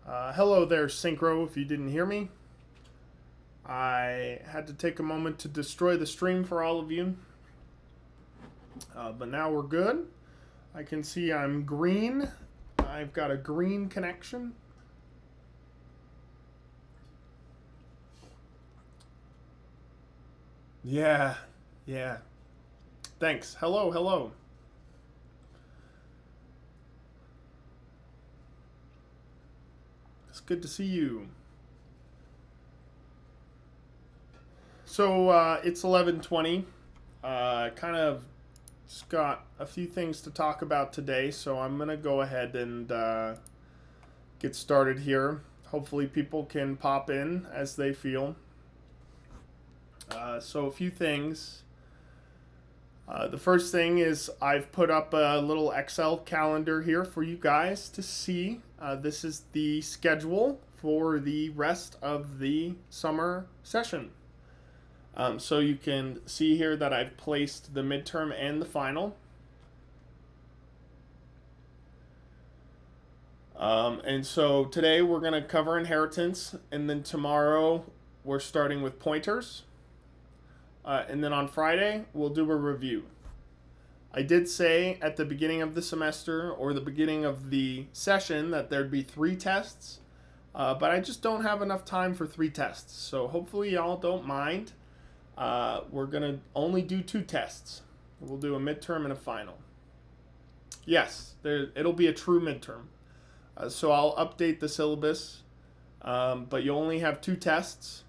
Hello there, Synchro, if you didn't hear me. I had to take a moment to destroy the stream for all of you. But now we're good. I can see I'm green. I've got a green connection. Yeah. Thanks. Hello. It's good to see you. So it's 11:20. Kind of just got a few things to talk about today, so I'm gonna go ahead and get started here. Hopefully, people can pop in as they feel. So a few things. The first thing is I've put up a little Excel calendar here for you guys to see. This is the schedule for the rest of the summer session. So you can see here that I've placed the midterm and the final. And so today we're going to cover inheritance, and then tomorrow we're starting with pointers. And then on Friday, we'll do a review. I did say at the beginning of the semester or the beginning of the session that there'd be 3 tests, but I just don't have enough time for 3 tests. So hopefully y'all don't mind. We're going to only do 2 tests. We'll do a midterm and a final. Yes, it'll be a true midterm. So I'll update the syllabus, but you only have 2 tests.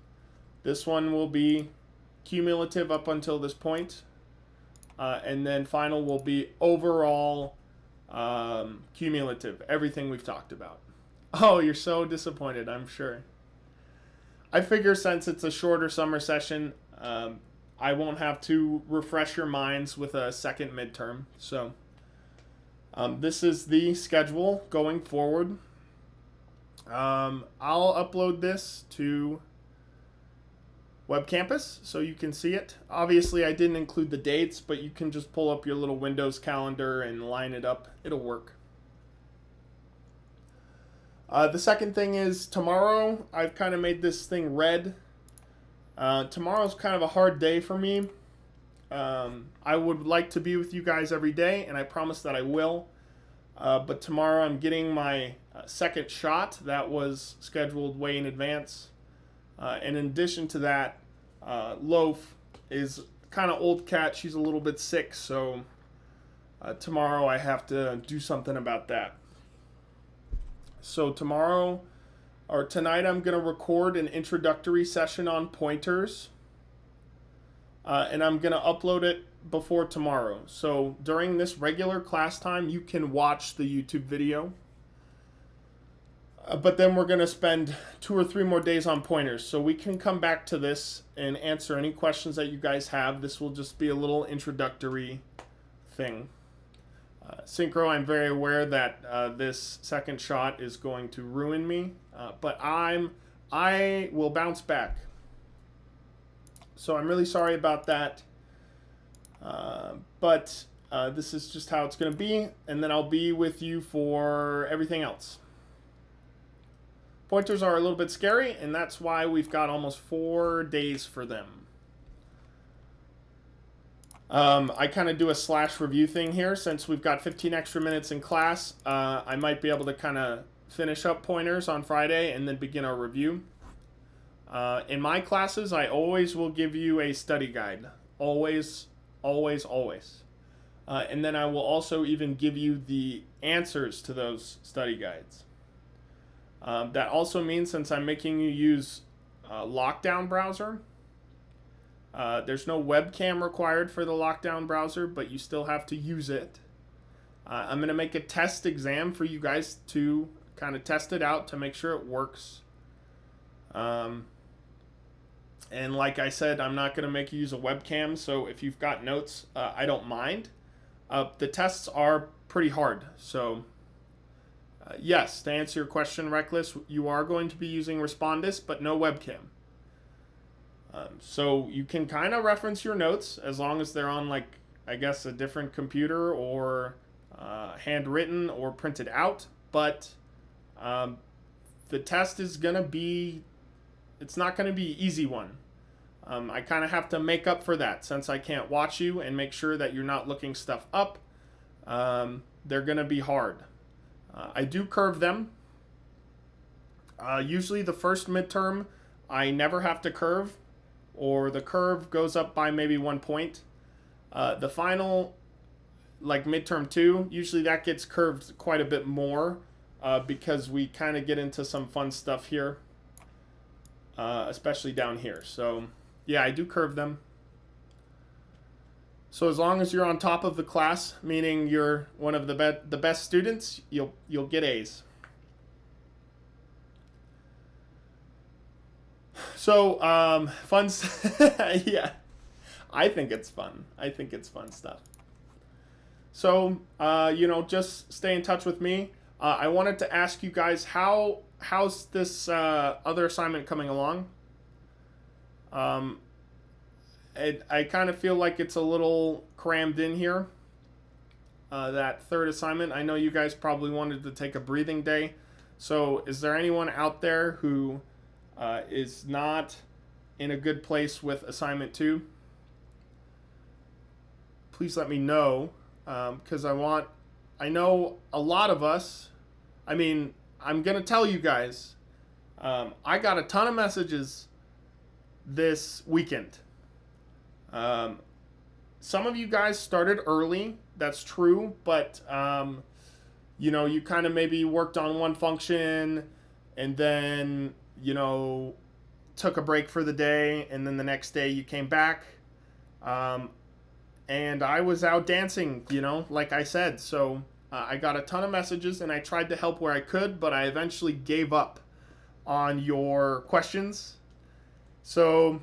This one will be cumulative up until this point, and then final will be overall cumulative, everything we've talked about. Oh, you're so disappointed, I'm sure. I figure since it's a shorter summer session, I won't have to refresh your minds with a second midterm. So this is the schedule going forward. I'll upload this to Web Campus so you can see it. Obviously, I didn't include the dates, but you can just pull up your little Windows calendar and line it up. It'll work. The second thing is tomorrow, I've kind of made this thing red. Tomorrow's kind of a hard day for me. I would like to be with you guys every day, and I promise that I will. But tomorrow I'm getting my second shot. That was scheduled way in advance. And in addition to that, Loaf is kind of old cat. She's a little bit sick, so tomorrow I have to do something about that. So tomorrow, or tonight, I'm going to record an introductory session on pointers. And I'm going to upload it before tomorrow. So during this regular class time, you can watch the YouTube video. But then we're going to spend 2 or 3 more days on pointers. So we can come back to this and answer any questions that you guys have. This will just be a little introductory thing. Synchro, I'm very aware that this second shot is going to ruin me. But I will bounce back. So I'm really sorry about that. But this is just how it's going to be. And then I'll be with you for everything else. Pointers are a little bit scary, and that's why we've got almost 4 days for them. I kind of do a slash review thing here. Since we've got 15 extra minutes in class, I might be able to kind of finish up pointers on Friday and then begin our review. In my classes, I always will give you a study guide. Always. And then I will also even give you the answers to those study guides. That also means since I'm making you use Lockdown browser, there's no webcam required for the Lockdown browser, but you still have to use it. I'm going to make a test exam for you guys to kind of test it out to make sure it works. And like I said, I'm not going to make you use a webcam, so if you've got notes, I don't mind. The tests are pretty hard, so yes, to answer your question, Reckless, you are going to be using Respondus, but no webcam. So you can kind of reference your notes as long as they're on, like, I guess, a different computer or handwritten or printed out, but the test is going to be, it's not going to be an easy one. I kind of have to make up for that since I can't watch you and make sure that you're not looking stuff up. They're going to be hard. I do curve them. Usually the first midterm, I never have to curve, or the curve goes up by maybe 1 point. The final, like midterm 2, usually that gets curved quite a bit more because we kind of get into some fun stuff here, especially down here. So yeah, I do curve them. So as long as you're on top of the class, meaning you're one of the best students, you'll get A's. So fun, yeah, I think it's fun. I think it's fun stuff. So just stay in touch with me. I wanted to ask you guys how's this other assignment coming along. I kind of feel like it's a little crammed in here. That third assignment. I know you guys probably wanted to take a breathing day. So is there anyone out there who is not in a good place with assignment 2? Please let me know, because I know a lot of us, I'm going to tell you guys, I got a ton of messages this weekend. Some of you guys started early, that's true, but you kind of maybe worked on one function and then took a break for the day, and then the next day you came back, and I was out dancing, like I said. So I got a ton of messages, and I tried to help where I could, but I eventually gave up on your questions. So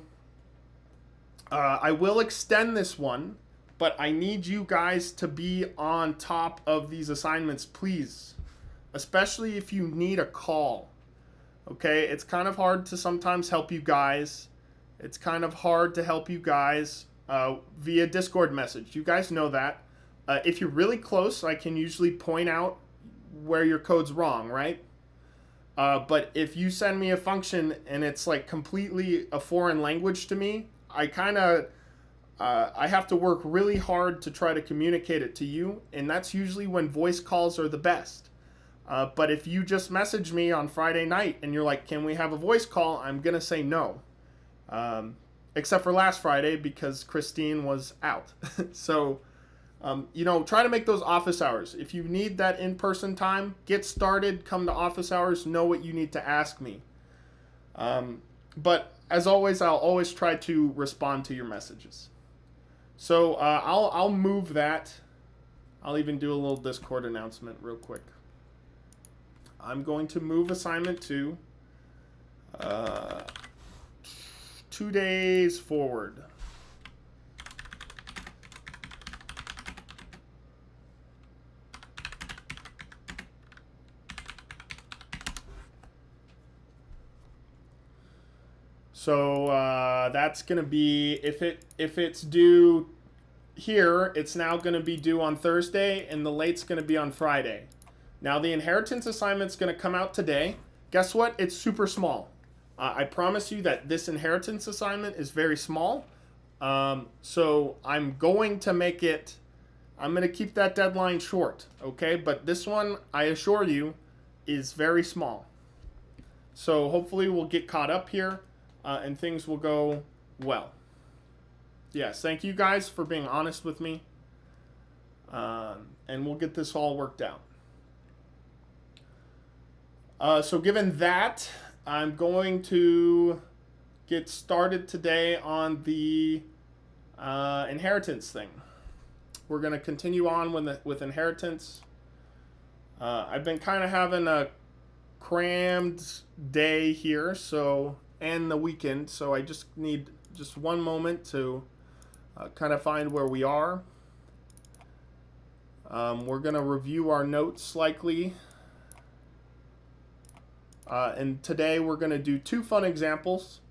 I will extend this one, but I need you guys to be on top of these assignments, please, especially if you need a call. Okay, it's kind of hard to sometimes help you guys. It's kind of hard to help you guys via Discord message. You guys know that. If you're really close, I can usually point out where your code's wrong, right? But if you send me a function and it's like completely a foreign language to me, I have to work really hard to try to communicate it to you, and that's usually when voice calls are the best. But if you just message me on Friday night and you're like, can we have a voice call? I'm going to say no. Except for last Friday because Christine was out. So, try to make those office hours. If you need that in-person time, get started, come to office hours, know what you need to ask me. But as always, I'll always try to respond to your messages. So I'll move that. I'll even do a little Discord announcement real quick. I'm going to move assignment 2 2 days forward. So that's going to be, if it's due here, it's now going to be due on Thursday, and the late's going to be on Friday. Now the inheritance assignment's going to come out today. Guess what? It's super small. I promise you that this inheritance assignment is very small. So I'm going to keep that deadline short, okay? But this one, I assure you, is very small. So hopefully we'll get caught up here. And things will go well. Yes, thank you guys for being honest with me. And we'll get this all worked out. So given that, I'm going to get started today on the inheritance thing. We're going to continue on with inheritance. I've been kind of having a crammed day here, and the weekend, so I just need just one moment to kind of find where we are. We're going to review our notes likely. And today we're going to do 2 fun examples.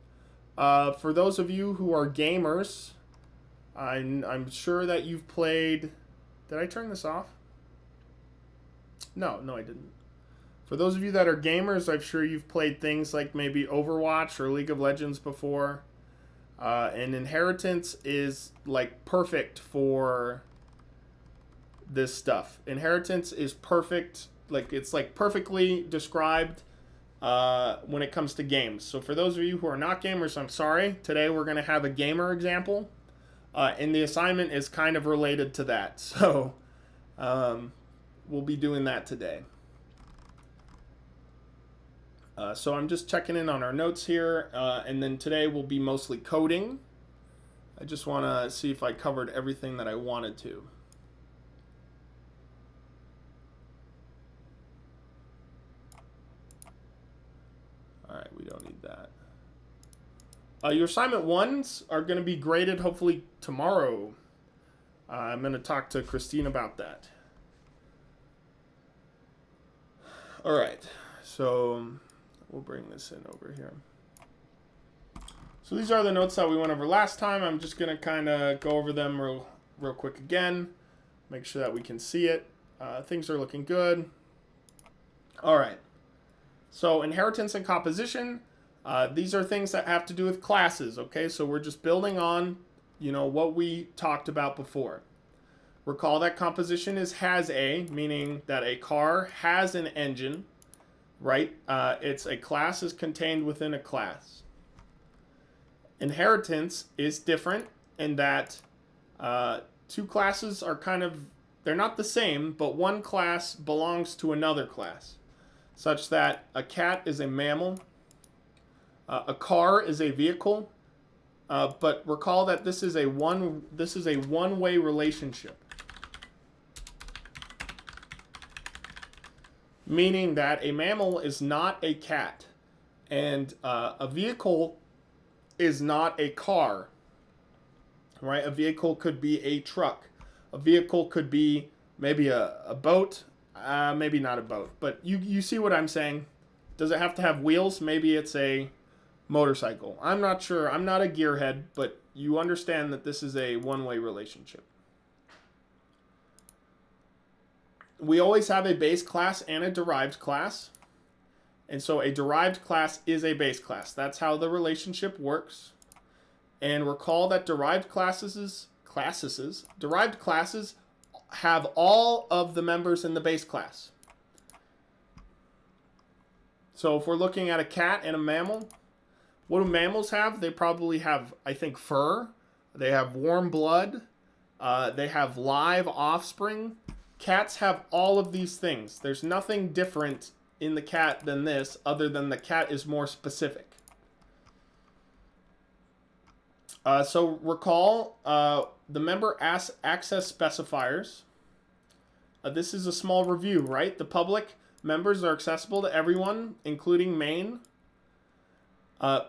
For those of you who are gamers, I'm sure that you've played... Did I turn this off? No, I didn't. For those of you that are gamers, I'm sure you've played things like maybe Overwatch or League of Legends before. And inheritance is like perfect for this stuff. Inheritance is perfect. Like it's like perfectly described when it comes to games. So for those of you who are not gamers, I'm sorry. Today we're going to have a gamer example. And the assignment is kind of related to that. So we'll be doing that today. So I'm just checking in on our notes here. And then today will be mostly coding. I just want to see if I covered everything that I wanted to. All right, we don't need that. Your assignment ones are going to be graded hopefully tomorrow. I'm going to talk to Christine about that. All right, so we'll bring this in over here. So these are the notes that we went over last time. I'm just going to kind of go over them real quick again. Make sure that we can see it. Things are looking good. All right. So inheritance and composition. These are things that have to do with classes. Okay, so we're just building on, what we talked about before. Recall that composition is has a, meaning that a car has an engine, right? It's a class is contained within a class. Inheritance is different in that two classes are they're not the same, but one class belongs to another class, such that a cat is a mammal, a car is a vehicle, but recall that this is a one-way relationship, meaning that a mammal is not a cat, and a vehicle is not a car, right? A vehicle could be a truck. A vehicle could be maybe a boat, maybe not a boat, but you see what I'm saying. Does it have to have wheels? Maybe it's a motorcycle. I'm not sure. I'm not a gearhead, but you understand that this is a one-way relationship. We always have a base class and a derived class. And so a derived class is a base class. That's how the relationship works. And recall that derived classes have all of the members in the base class. So if we're looking at a cat and a mammal, what do mammals have? They probably have, I think, fur. They have warm blood. They have live offspring. Cats have all of these things. There's nothing different in the cat than this, other than the cat is more specific. So recall the member access specifiers. This is a small review, right? The public members are accessible to everyone, including main.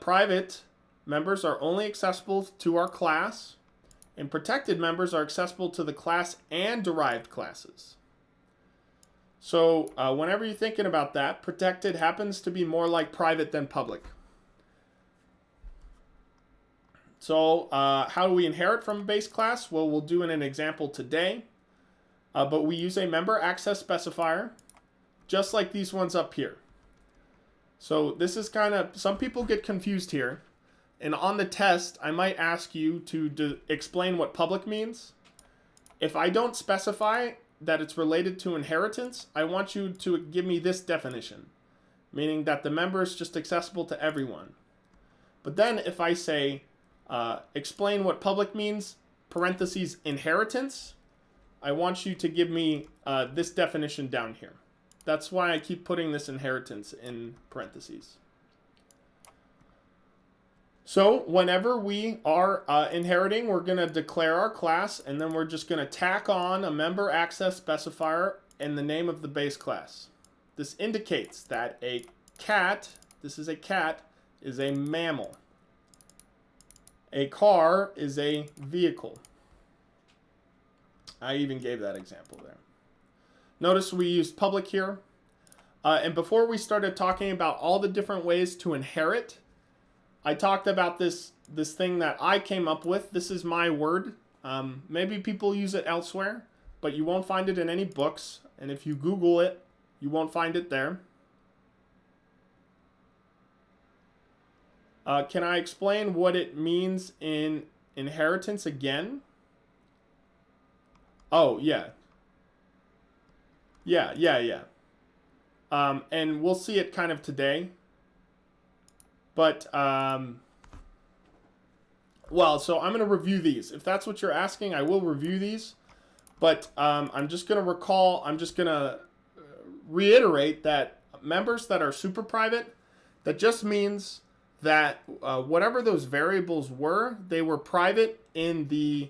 Private members are only accessible to our class, and protected members are accessible to the class and derived classes. So whenever you're thinking about that, protected happens to be more like private than public. So how do we inherit from a base class? Well, we'll do in an example today. But we use a member access specifier, just like these ones up here. So this is some people get confused here. And on the test, I might ask you to explain what public means. If I don't specify that it's related to inheritance, I want you to give me this definition, meaning that the member is just accessible to everyone. But then if I say, explain what public means, parentheses, inheritance, I want you to give me this definition down here. That's why I keep putting this inheritance in parentheses. So whenever we are inheriting, we're going to declare our class, and then we're just going to tack on a member access specifier in the name of the base class. This indicates that a cat, this is a cat, is a mammal. A car is a vehicle. I even gave that example there. Notice we used public here. And before we started talking about all the different ways to inherit, I talked about this thing that I came up with. This is my word. Maybe people use it elsewhere, but you won't find it in any books. And if you Google it, you won't find it there. Can I explain what it means in inheritance again? Oh, yeah. Yeah. And we'll see it kind of today. But, well, so I'm going to review these. If that's what you're asking, I will review these. But I'm just going to reiterate that members that are super private, that just means that whatever those variables were, they were private in the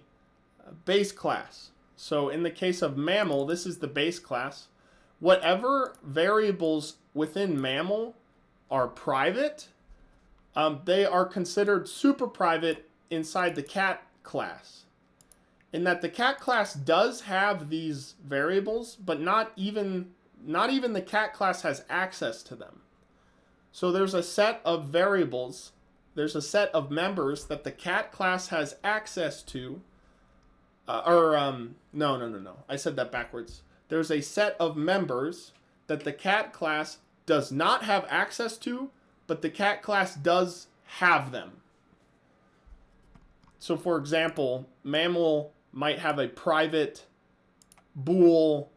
base class. So in the case of mammal, this is the base class. Whatever variables within mammal are private, they are considered super private inside the cat class. In that the cat class does have these variables, but not even the cat class has access to them. So there's a set of variables, there's a set of members that the cat class has access to. No. I said that backwards. There's a set of members that the cat class does not have access to, but the cat class does have them. So for example, mammal might have a private bool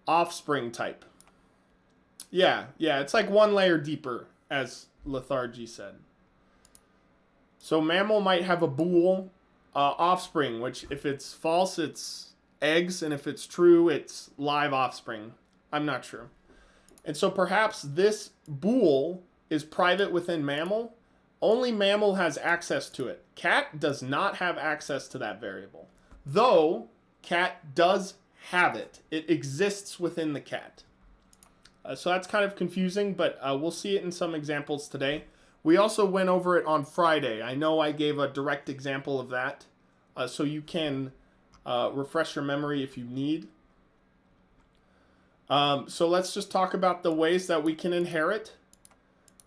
offspring type. Yeah, it's like one layer deeper, as Lethargy said. So mammal might have a bool offspring, which if it's false, it's eggs, and if it's true, it's live offspring. I'm not sure. And so perhaps this bool is private within mammal. Only mammal has access to it. Cat does not have access to that variable, though cat does have it. It exists within the cat. So that's kind of confusing, but we'll see it in some examples today. We also went over it on Friday. I know I gave a direct example of that, so you can refresh your memory if you need. So let's just talk about the ways that we can inherit.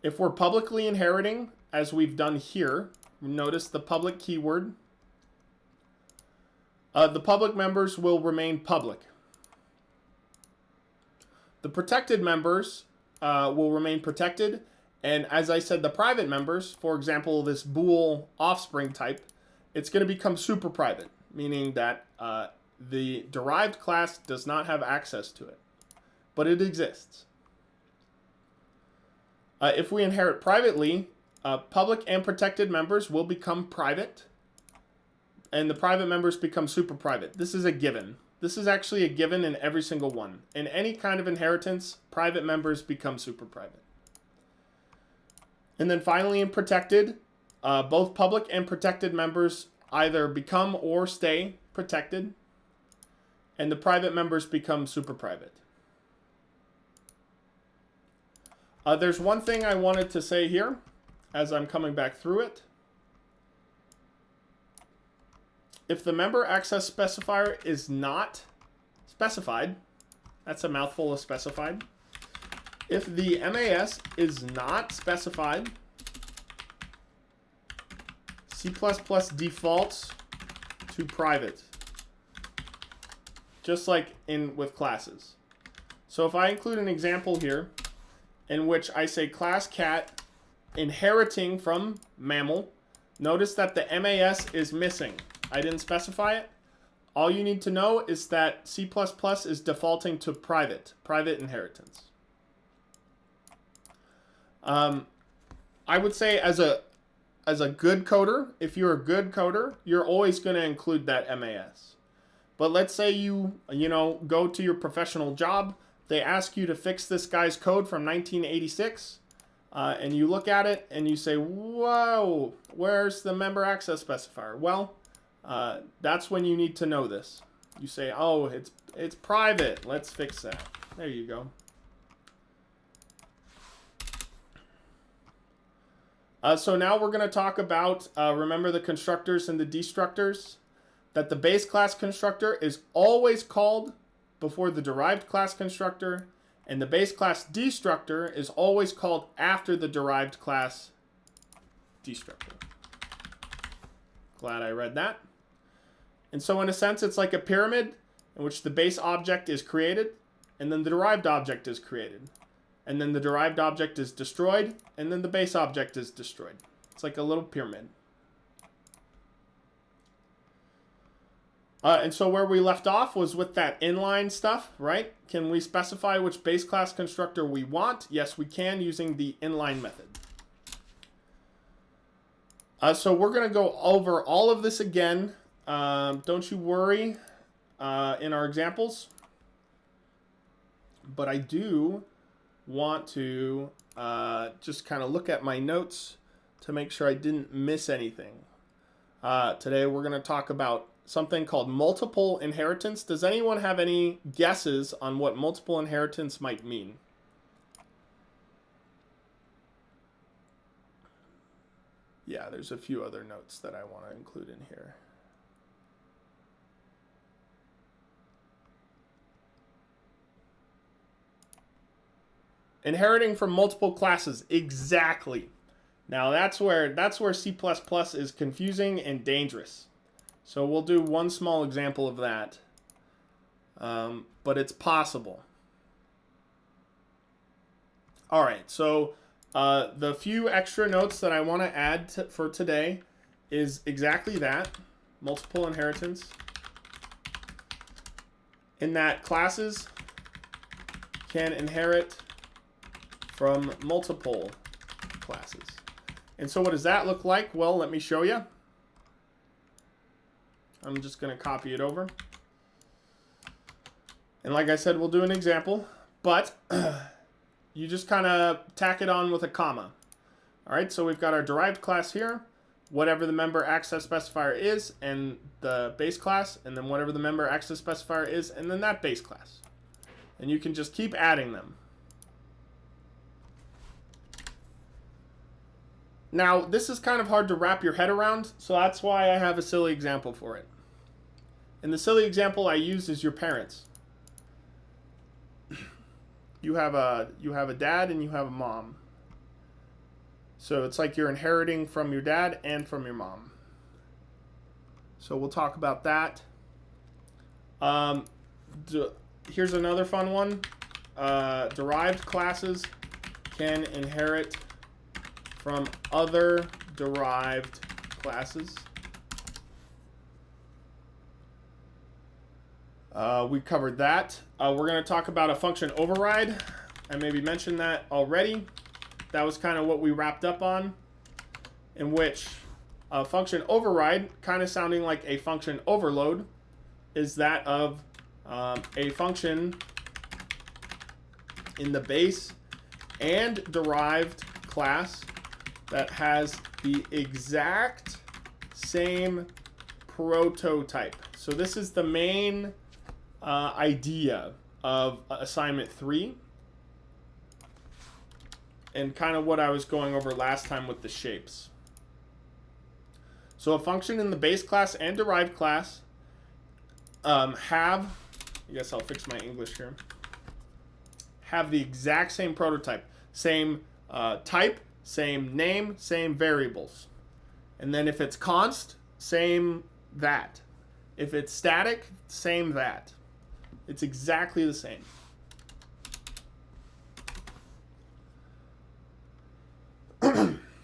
If we're publicly inheriting, as we've done here, notice the public keyword. The public members will remain public. The protected members will remain protected. And as I said, the private members, for example, this bool offspring type, it's going to become super private, meaning that the derived class does not have access to it, but it exists. If we inherit privately, public and protected members will become private, and the private members become super private. This is a given. This is actually a given in every single one. In any kind of inheritance, private members become super private. And then finally in protected, both public and protected members either become or stay protected, and the private members become super private. There's one thing I wanted to say here as I'm coming back through it. If the member access specifier is not specified, that's a mouthful of specified. If the MAS is not specified, C++ defaults to private, just like with classes. So if I include an example here in which I say class cat inheriting from mammal, notice that the MAS is missing. I didn't specify it. All you need to know is that C++ is defaulting to private inheritance. I would say as a good coder, if you're a good coder, you're always going to include that MAS. But let's say you go to your professional job, they ask you to fix this guy's code from 1986, and you look at it and you say, whoa, where's the member access specifier? Well, that's when you need to know this. You say, oh, it's private. Let's fix that. There you go. So now we're going to talk about, remember the constructors and the destructors, that the base class constructor is always called before the derived class constructor, and the base class destructor is always called after the derived class destructor. Glad I read that. And so in a sense, it's like a pyramid in which the base object is created, and then the derived object is created. And then the derived object is destroyed, and then the base object is destroyed. It's like a little pyramid. And so where we left off was with that inline stuff, right? Can we specify which base class constructor we want? Yes, we can using the inline method. So we're going to go over all of this again. Don't you worry in our examples. But I do want to just kind of look at my notes to make sure I didn't miss anything. Today we're going to talk about something called multiple inheritance. Does anyone have any guesses on what multiple inheritance might mean? Yeah, there's a few other notes that I want to include in here. Inheriting from multiple classes, exactly. Now that's where C++ is confusing and dangerous. So we'll do one small example of that, but it's possible. All right, so the few extra notes that I want to add for today is exactly that, multiple inheritance. In that classes can inherit from multiple classes. And so what does that look like? Well, let me show you. I'm just going to copy it over. And like I said, we'll do an example, but you just kind of tack it on with a comma. All right, so we've got our derived class here, whatever the member access specifier is, and the base class, and then whatever the member access specifier is, and then that base class. And you can just keep adding them. Now, this is kind of hard to wrap your head around, so that's why I have a silly example for it. And the silly example I use is your parents. You have a dad and you have a mom. So it's like you're inheriting from your dad and from your mom. So we'll talk about that. Here's another fun one. Derived classes can inherit from other derived classes. We covered that. We're going to talk about a function override. I maybe mentioned that already. That was kind of what we wrapped up on, in which a function override, kind of sounding like a function overload, is that of a function in the base and derived class that has the exact same prototype. So this is the main idea of assignment 3 and kind of what I was going over last time with the shapes. So a function in the base class and derived class have, I guess I'll fix my English here, have the exact same prototype, same type, same name, same variables. And then if it's const, same that. If it's static, same that. It's exactly the same.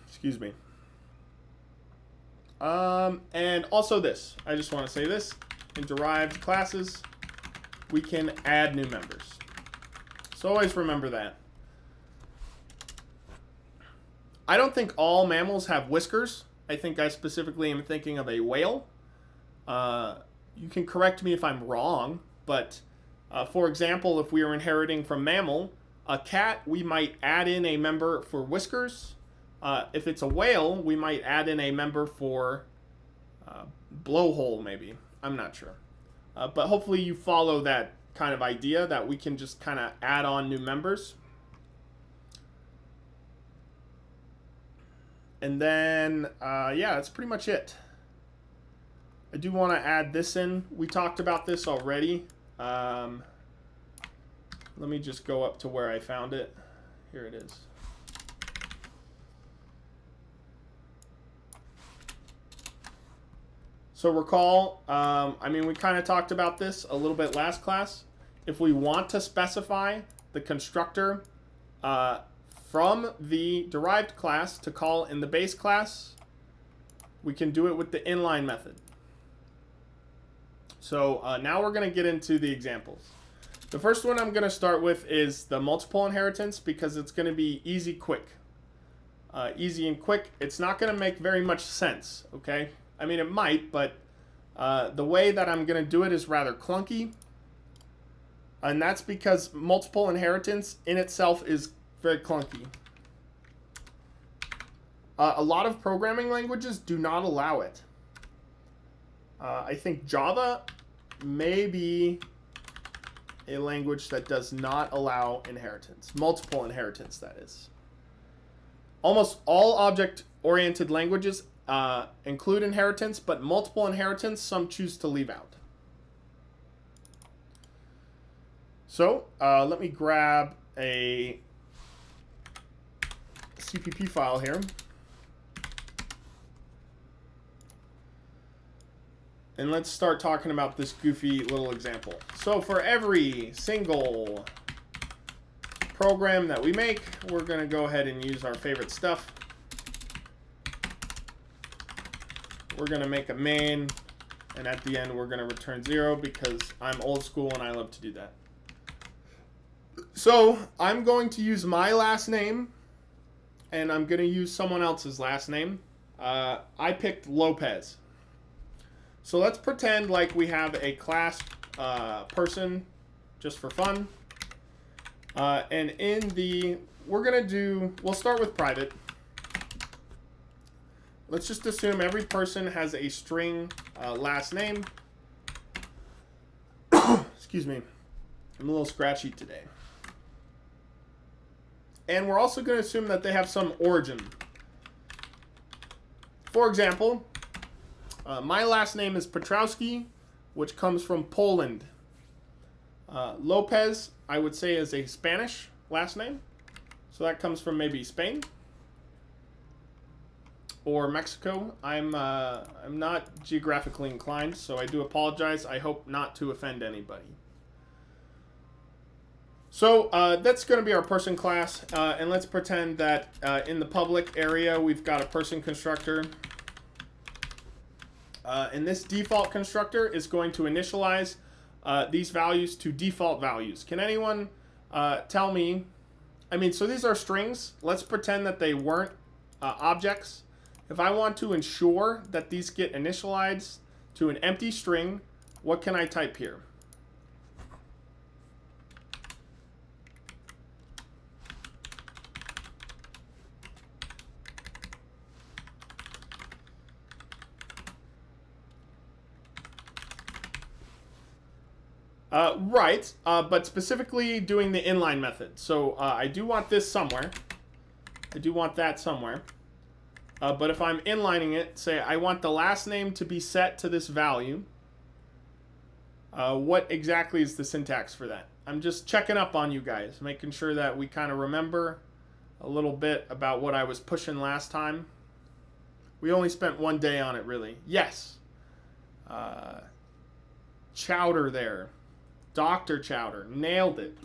Excuse me. And also this. I just want to say this. In derived classes, we can add new members. So always remember that. I don't think all mammals have whiskers. I think I specifically am thinking of a whale. You can correct me if I'm wrong, but for example, if we are inheriting from mammal, a cat, we might add in a member for whiskers. If it's a whale, we might add in a member for blowhole, maybe. I'm not sure. But hopefully you follow that kind of idea that we can just kind of add on new members. And then, yeah, that's pretty much it. I do want to add this in. We talked about this already. Let me just go up to where I found it. Here it is. So recall, I mean, we kind of talked about this a little bit last class. If we want to specify the constructor from the derived class to call in the base class, we can do it with the inline method. So now we're going to get into the examples. The first one I'm going to start with is the multiple inheritance because it's going to be easy, quick. Easy and quick. It's not going to make very much sense, okay? I mean, it might, but the way that I'm going to do it is rather clunky. And that's because multiple inheritance in itself is very clunky. A lot of programming languages do not allow it. I think Java may be a language that does not allow inheritance. Multiple inheritance, that is. Almost all object-oriented languages include inheritance, but multiple inheritance, some choose to leave out. So let me grab a CPP file here. And let's start talking about this goofy little example. So for every single program that we make, we're going to go ahead and use our favorite stuff. We're going to make a main, and at the end we're going to return 0 because I'm old school and I love to do that. So I'm going to use my last name, and I'm going to use someone else's last name. I picked Lopez. So let's pretend like we have a class person just for fun. And in the, we'll start with private. Let's just assume every person has a string last name. Excuse me. I'm a little scratchy today. And we're also going to assume that they have some origin. For example, my last name is Petrowski, which comes from Poland. Lopez, I would say, is a Spanish last name. So that comes from maybe Spain or Mexico. I'm not geographically inclined, so I do apologize. I hope not to offend anybody. So that's going to be our person class, and let's pretend that in the public area we've got a person constructor. And this default constructor is going to initialize these values to default values. Can anyone tell me, so these are strings. Let's pretend that they weren't objects. If I want to ensure that these get initialized to an empty string, what can I type here? Right, but specifically doing the inline method. So I do want this somewhere. I do want that somewhere. But if I'm inlining it, say I want the last name to be set to this value. What exactly is the syntax for that? I'm just checking up on you guys, making sure that we kind of remember a little bit about what I was pushing last time. We only spent one day on it, really. Yes. Chowder there. Dr. Chowder. Nailed it.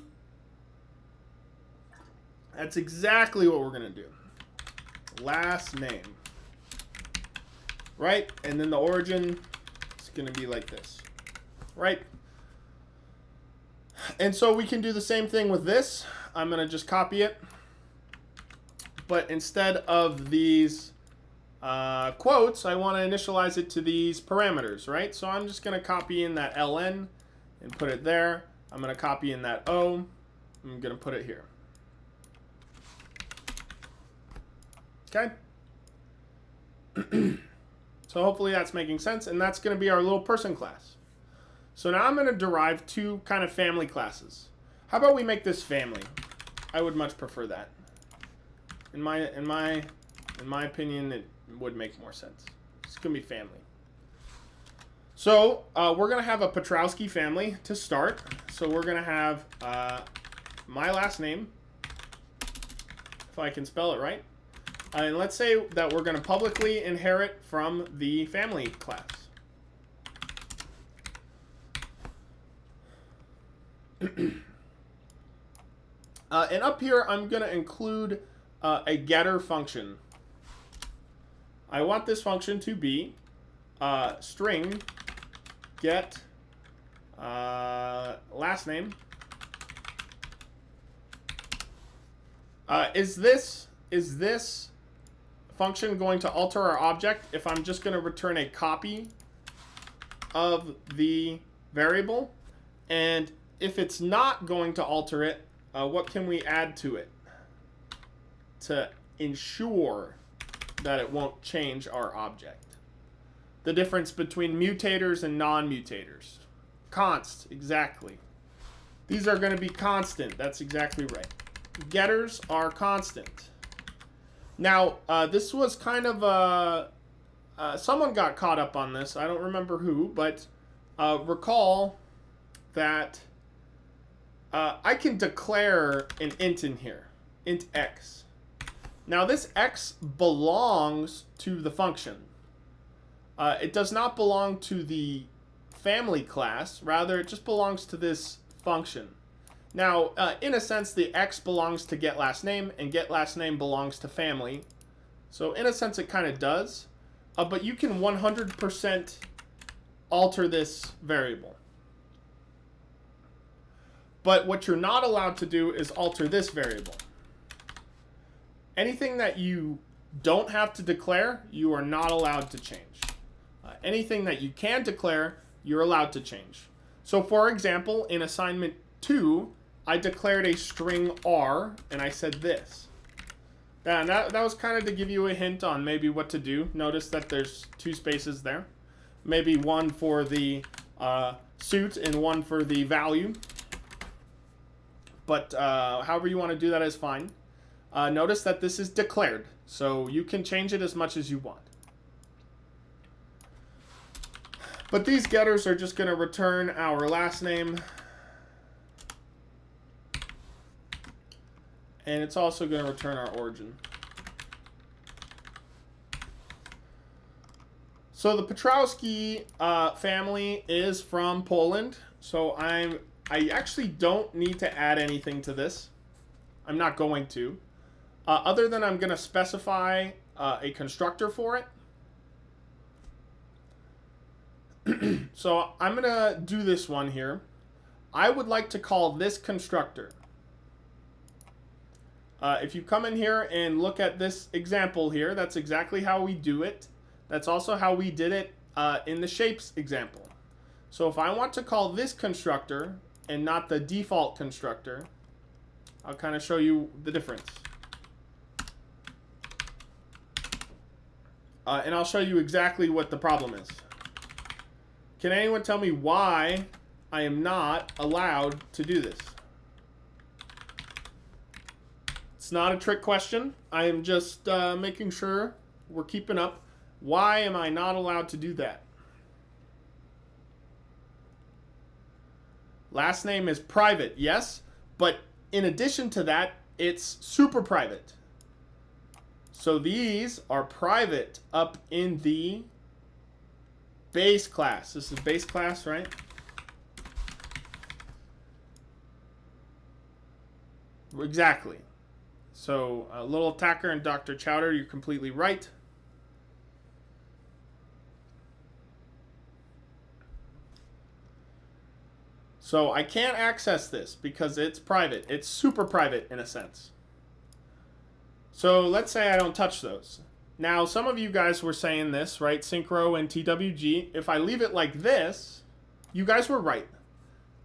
That's exactly what we're going to do. Last name. Right? And then the origin is going to be like this. Right? And so we can do the same thing with this. I'm going to just copy it. But instead of these quotes, I want to initialize it to these parameters, right? So I'm just going to copy in that ln and put it there. I'm going to copy in that O. I'm going to put it here. Okay? So hopefully that's making sense, and that's going to be our little person class. So now I'm going to derive two kind of family classes. How about we make this family? I would much prefer that. In my opinion, it would make more sense. It's going to be family. So we're going to have a Petrowski family to start. So we're going to have my last name, if I can spell it right. And let's say that we're going to publicly inherit from the family class. And up here, I'm going to include a getter function. I want this function to be string get last name. Is this function going to alter our object if I'm just going to return a copy of the variable? And if it's not going to alter it, what can we add to it to ensure that it won't change our object? The difference between mutators and non-mutators. Const, exactly. These are going to be constant. That's exactly right. Getters are constant. Now, this was kind of someone got caught up on this. I don't remember who, but recall that I can declare an int in here, int x. Now, this x belongs to the function. It does not belong to the family class. Rather, it just belongs to this function. Now, in a sense, the x belongs to get last name, and get last name belongs to family. So, in a sense, it kind of does. But you can 100% alter this variable. But what you're not allowed to do is alter this variable. Anything that you don't have to declare, you are not allowed to change. Anything that you can declare, you're allowed to change. So, for example, in assignment 2, I declared a string R, and I said this. And that was kind of to give you a hint on maybe what to do. Notice that there's 2 spaces there. Maybe one for the suit and one for the value. But however you want to do that is fine. Notice that this is declared, so you can change it as much as you want. But these getters are just going to return our last name. And it's also going to return our origin. So the Petrowski family is from Poland. So I actually don't need to add anything to this. I'm not going to. Other than I'm going to specify a constructor for it. So I'm going to do this one here. I would like to call this constructor. If you come in here and look at this example here, that's exactly how we do it. That's also how we did it in the shapes example. So if I want to call this constructor and not the default constructor, I'll kind of show you the difference. And I'll show you exactly what the problem is. Can anyone tell me why I am not allowed to do this? It's not a trick question. I am just making sure we're keeping up. Why am I not allowed to do that? Last name is private, yes, but in addition to that, it's super private. So these are private up in the base class. This is base class, right? Exactly. So, Little Attacker and Dr. Chowder, you're completely right. So I can't access this because it's private. It's super private in a sense. So let's say I don't touch those. Now, some of you guys were saying this, right? Synchro and TWG. If I leave it like this, you guys were right.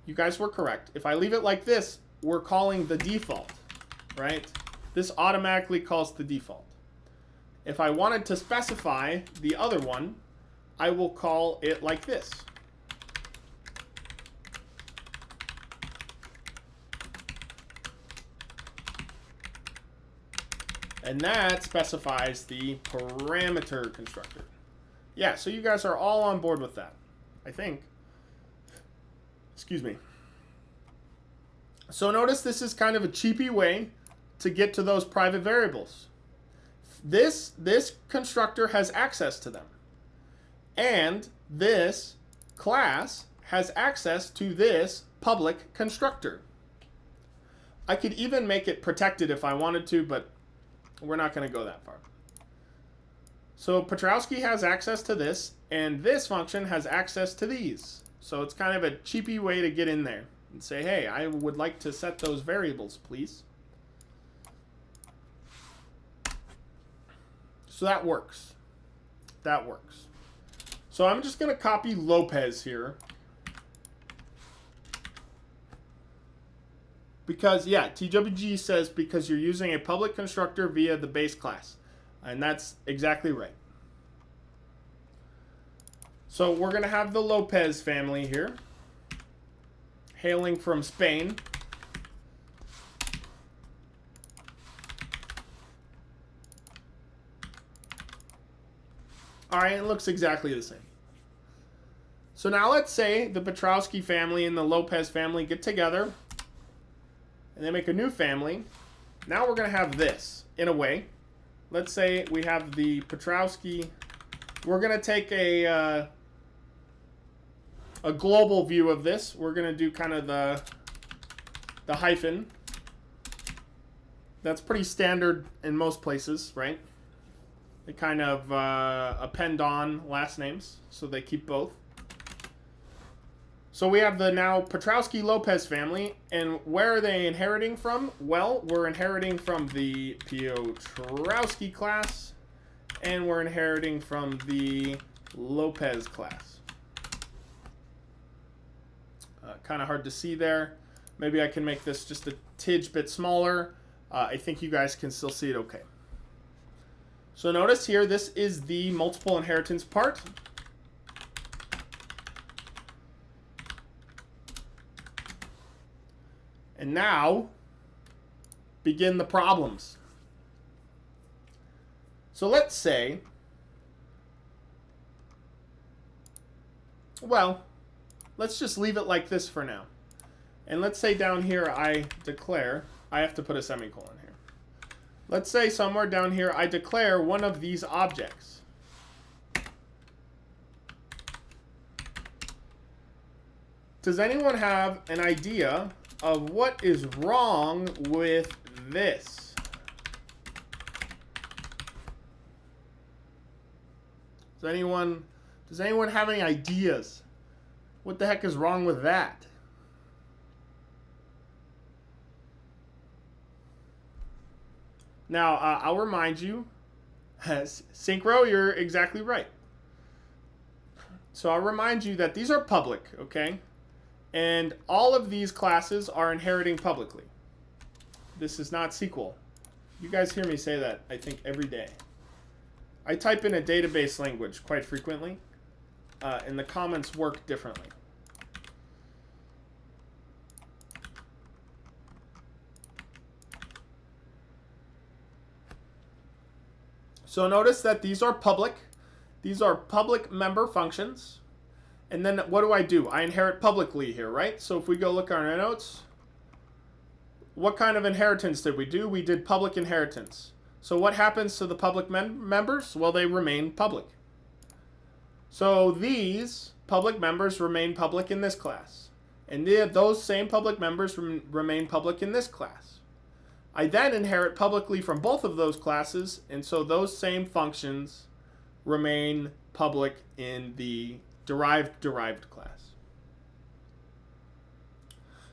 You guys were correct. If I leave it like this, we're calling the default, right? This automatically calls the default. If I wanted to specify the other one, I will call it like this. And that specifies the parameter constructor. Yeah, so you guys are all on board with that, I think. Excuse me. So notice this is kind of a cheapy way to get to those private variables. This constructor has access to them. And this class has access to this public constructor. I could even make it protected if I wanted to, but We're not going to go that far. So Petrowski has access to this, and this function has access to these. So it's kind of a cheapy way to get in there and say, hey, I would like to set those variables, please. So that works. That works. So I'm just going to copy Lopez here. Because, yeah, TWG says because you're using a public constructor via the base class. And that's exactly right. So we're going to have the Lopez family here, hailing from Spain. All right, it looks exactly the same. So now let's say the Petrowski family and the Lopez family get together, and they make a new family. Now we're going to have this, in a way. Let's say we have the Petrowski. We're going to take a global view of this. We're going to do kind of the hyphen. That's pretty standard in most places, right? They kind of append on last names, so they keep both. So we have the now Petrowski-Lopez family, and where are they inheriting from? Well, we're inheriting from the Petrowski class, and we're inheriting from the Lopez class. Kind of hard to see there. Maybe I can make this just a tidge bit smaller. I think you guys can still see it okay. So notice here, this is the multiple inheritance part. And now, begin the problems. So let's say, well, let's just leave it like this for now. And let's say down here I declare, I have to put a semicolon here. Let's say somewhere down here I declare one of these objects. Does anyone have an idea of what is wrong with this? Does anyone have any ideas? What the heck is wrong with that? Now, I'll remind you, Synchro, you're exactly right. So I'll remind you that these are public, okay? And all of these classes are inheriting publicly. This is not SQL. You guys hear me say that, I think, every day. I type in a database language quite frequently, and the comments work differently. So notice that these are public. These are public member functions. And then what do? I inherit publicly here, right? So if we go look at our notes, what kind of inheritance did we do? We did public inheritance. So what happens to the public members? Well, they remain public. So these public members remain public in this class. And those same public members remain public in this class. I then inherit publicly from both of those classes, and so those same functions remain public in the derived class.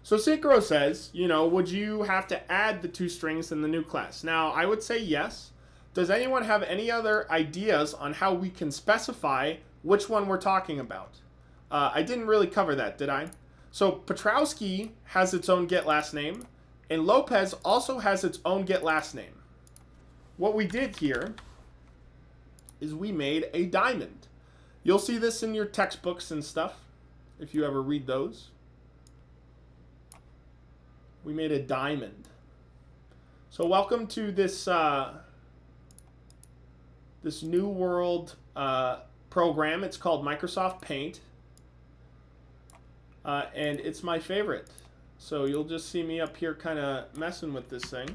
So Synchro says, would you have to add the two strings in the new class? Now, I would say yes. Does anyone have any other ideas on how we can specify which one we're talking about? I didn't really cover that, did I? So Petrowski has its own get last name, and Lopez also has its own get last name. What we did here is we made a diamond. You'll see this in your textbooks and stuff, if you ever read those. We made a diamond. So welcome to this this new world program. It's called Microsoft Paint, and it's my favorite. So you'll just see me up here kind of messing with this thing.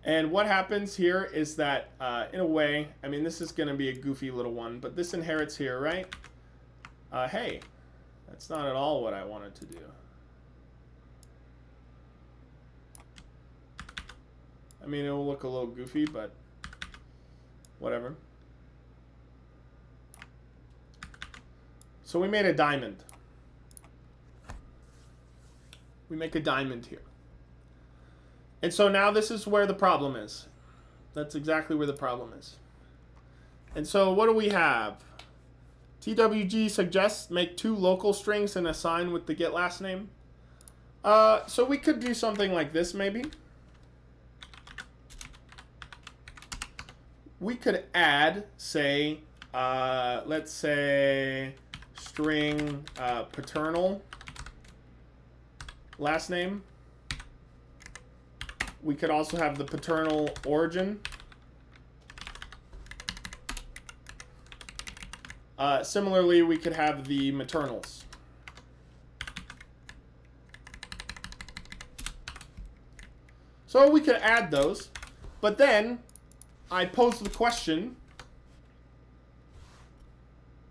And what happens here is that, in a way, this is going to be a goofy little one, but this inherits here, right? Hey, That's not at all what I wanted to do. I mean, it will look a little goofy, but whatever. So we made a diamond. We make a diamond here. And so now this is where the problem is. That's exactly where the problem is. And so what do we have? TWG suggests make 2 local strings and assign with the get last name. So we could do something like this maybe. We could add, say, let's say string paternal last name. We could also have the paternal origin. Similarly, we could have the maternals. So we could add those, but then I pose the question: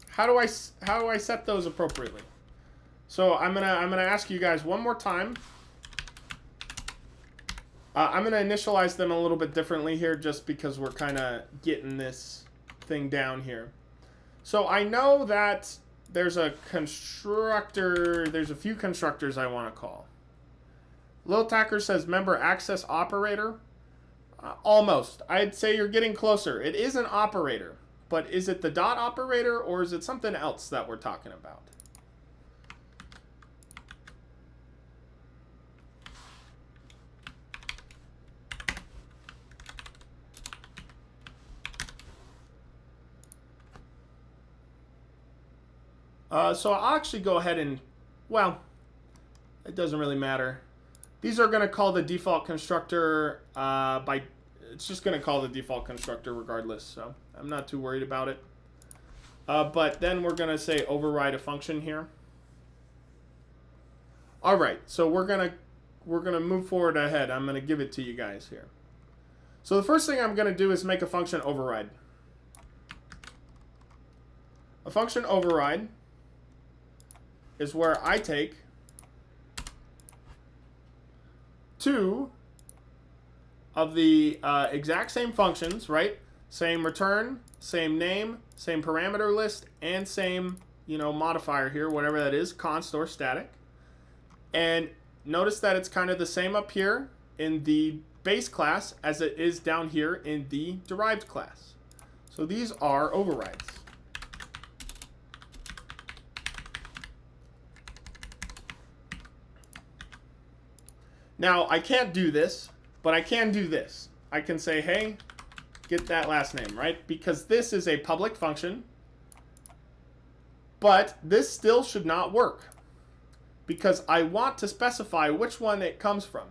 how do I set those appropriately? So I'm gonna ask you guys one more time. I'm gonna initialize them a little bit differently here, just because we're kind of getting this thing down here. So I know that there's a constructor. There's a few constructors I want to call. Lil Tacker says member access operator. Almost. I'd say you're getting closer. It is an operator, but is it the dot operator or is it something else that we're talking about? So I'll actually go ahead and, well, it doesn't really matter. These are going to call the default constructor it's just going to call the default constructor regardless, so I'm not too worried about it. But then we're going to say override a function here. All right, so we're going to move forward ahead. I'm going to give it to you guys here. So the first thing I'm going to do is make a function override. A function override is where I take 2 of the exact same functions, right? Same return, same name, same parameter list, and same, modifier here, whatever that is, const or static. And notice that it's kind of the same up here in the base class as it is down here in the derived class. So these are overrides. Now, I can't do this, but I can do this. I can say, hey, get that last name, right? Because this is a public function, but this still should not work because I want to specify which one it comes from.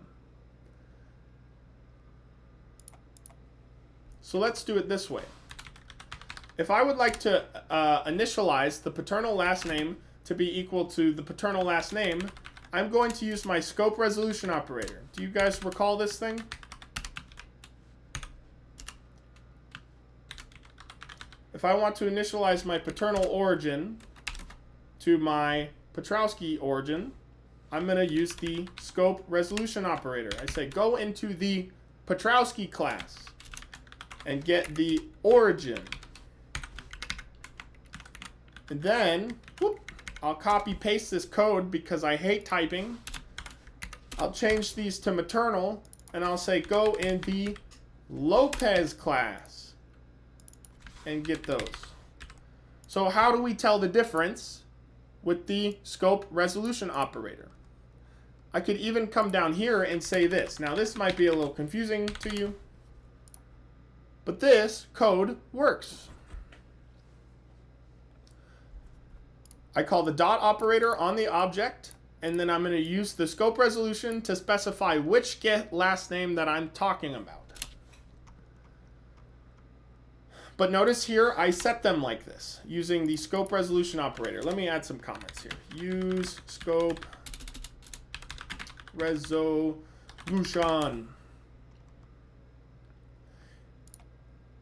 So let's do it this way. If I would like to initialize the paternal last name to be equal to the paternal last name, I'm going to use my scope resolution operator. Do you guys recall this thing? If I want to initialize my paternal origin to my Petrowski origin, I'm going to use the scope resolution operator. I say go into the Petrowski class and get the origin. And then, whoop, I'll copy paste this code because I hate typing. I'll change these to maternal and I'll say go in the Lopez class and get those. So how do we tell the difference with the scope resolution operator? I could even come down here and say this. Now this might be a little confusing to you, but this code works. I call the dot operator on the object, and then I'm going to use the scope resolution to specify which get last name that I'm talking about. But notice here, I set them like this, using the scope resolution operator. Let me add some comments here. Use scope resolution.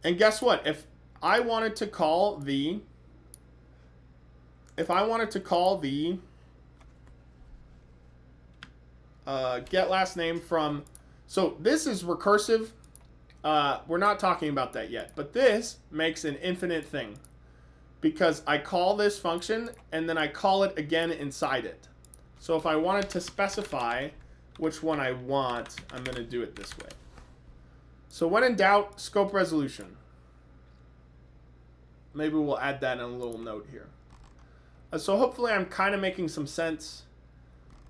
And guess what? If I wanted to call the get last name from, so this is recursive. We're not talking about that yet, but this makes an infinite thing because I call this function and then I call it again inside it. So if I wanted to specify which one I want, I'm going to do it this way. So when in doubt, scope resolution. Maybe we'll add that in a little note here. So hopefully I'm kind of making some sense.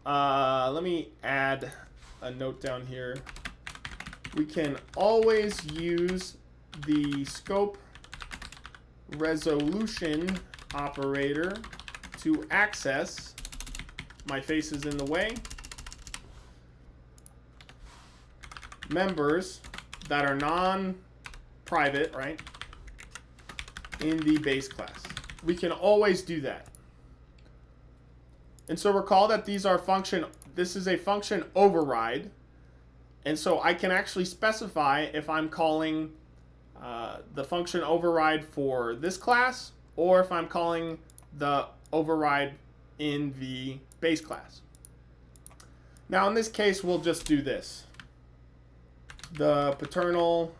Let me add a note down here. We can always use the scope resolution operator to access, my face is in the way, members that are non-private, right, in the base class. We can always do that. And so recall that this is a function override. And so I can actually specify if I'm calling the function override for this class or if I'm calling the override in the base class. Now in this case, we'll just do this. The paternal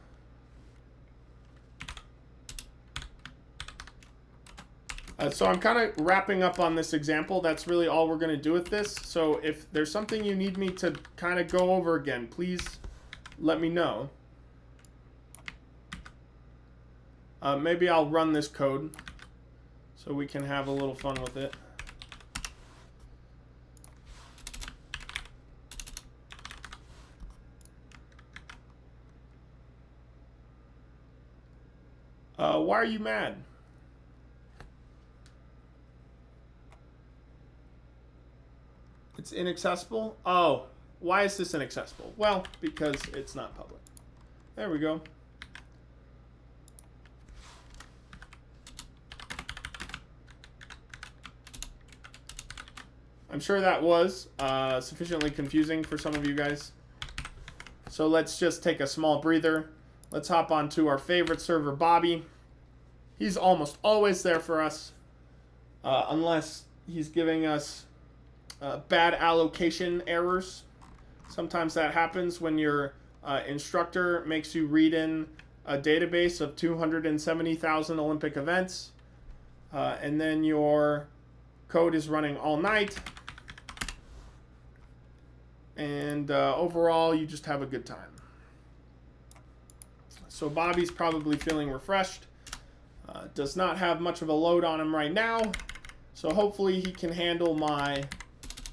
so I'm kind of wrapping up on this example. That's really all we're going to do with this. So if there's something you need me to kind of go over again, please let me know. Maybe I'll run this code so we can have a little fun with it. Why are you mad? It's inaccessible? Oh, why is this inaccessible? Well, because it's not public. There we go. I'm sure that was sufficiently confusing for some of you guys. So let's just take a small breather. Let's hop onto our favorite server, Bobby. He's almost always there for us, unless he's giving us bad allocation errors. Sometimes that happens when your instructor makes you read in a database of 270,000 Olympic events, and then your code is running all night, and overall you just have a good time. So Bobby's probably feeling refreshed. Does not have much of a load on him right now, so hopefully he can handle my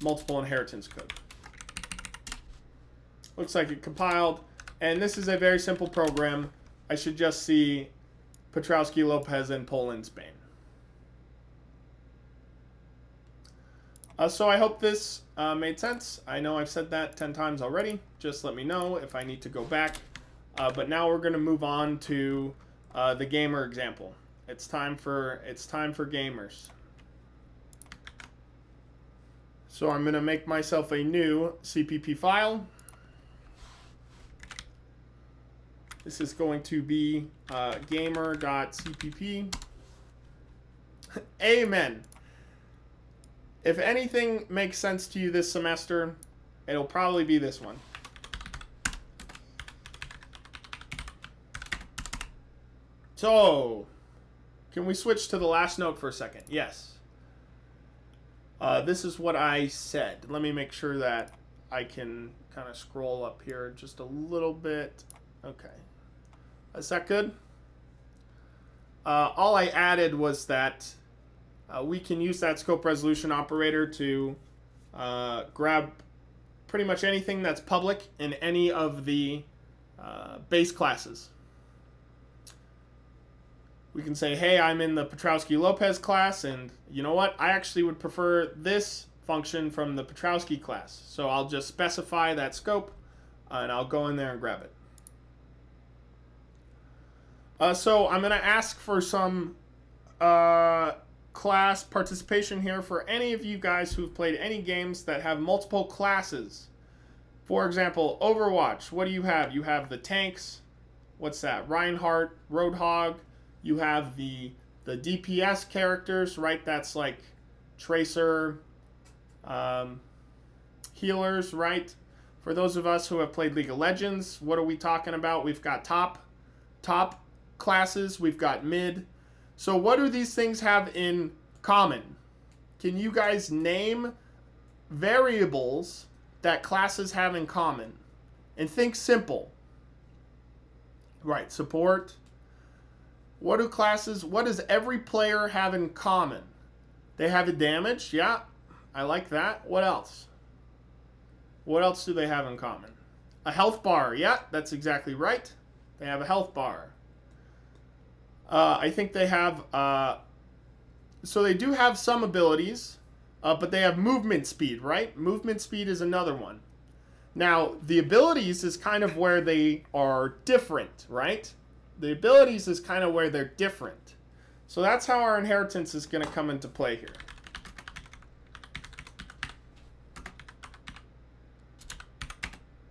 multiple inheritance code. Looks like it compiled, and this is a very simple program. I should just see Piotrowski, Lopez, and Poland, Spain. So I hope this made sense. I know I've said that 10 times already. Just let me know if I need to go back. But now we're going to move on to the gamer example. It's time for gamers. So I'm going to make myself a new CPP file. This is going to be gamer.cpp. Amen. If anything makes sense to you this semester, it'll probably be this one. So, can we switch to the last note for a second? Yes. This is what I said. Let me make sure that I can kind of scroll up here just a little bit. Okay. Is that good? All I added was that we can use that scope resolution operator to grab pretty much anything that's public in any of the base classes. We can say, hey, I'm in the Piotrowski-Lopez class, and you know what? I actually would prefer this function from the Piotrowski class. So I'll just specify that scope, and I'll go in there and grab it. So I'm going to ask for some class participation here for any of you guys who've played any games that have multiple classes. For example, Overwatch. What do you have? You have the tanks. What's that? Reinhardt, Roadhog. You have the DPS characters, right? That's like Tracer, healers, right? For those of us who have played League of Legends, what are we talking about? We've got top classes, we've got mid. So what do these things have in common? Can you guys name variables that classes have in common? And think simple. Right, support. What does every player have in common? They have a damage, yeah, I like that. What else? What else do they have in common? A health bar, yeah, that's exactly right. They have a health bar. I think they have, so they do have some abilities, but they have movement speed, right? Movement speed is another one. Now, the abilities is kind of where they are different, right? The abilities is kind of where they're different. So that's how our inheritance is going to come into play here.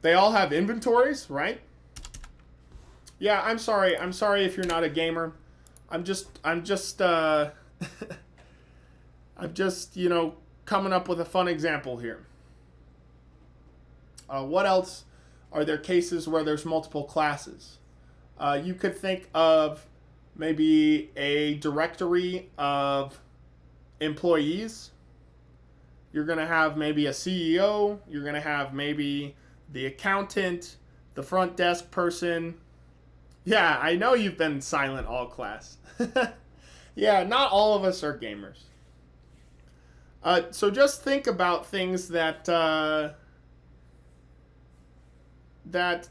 They all have inventories, right? Yeah, I'm sorry. I'm sorry if you're not a gamer. I'm just, you know, coming up with a fun example here. What else are there cases where there's multiple classes? You could think of maybe a directory of employees. You're going to have maybe a CEO. You're going to have maybe the accountant, the front desk person. Yeah, I know you've been silent all class. Yeah, not all of us are gamers. So just think about things that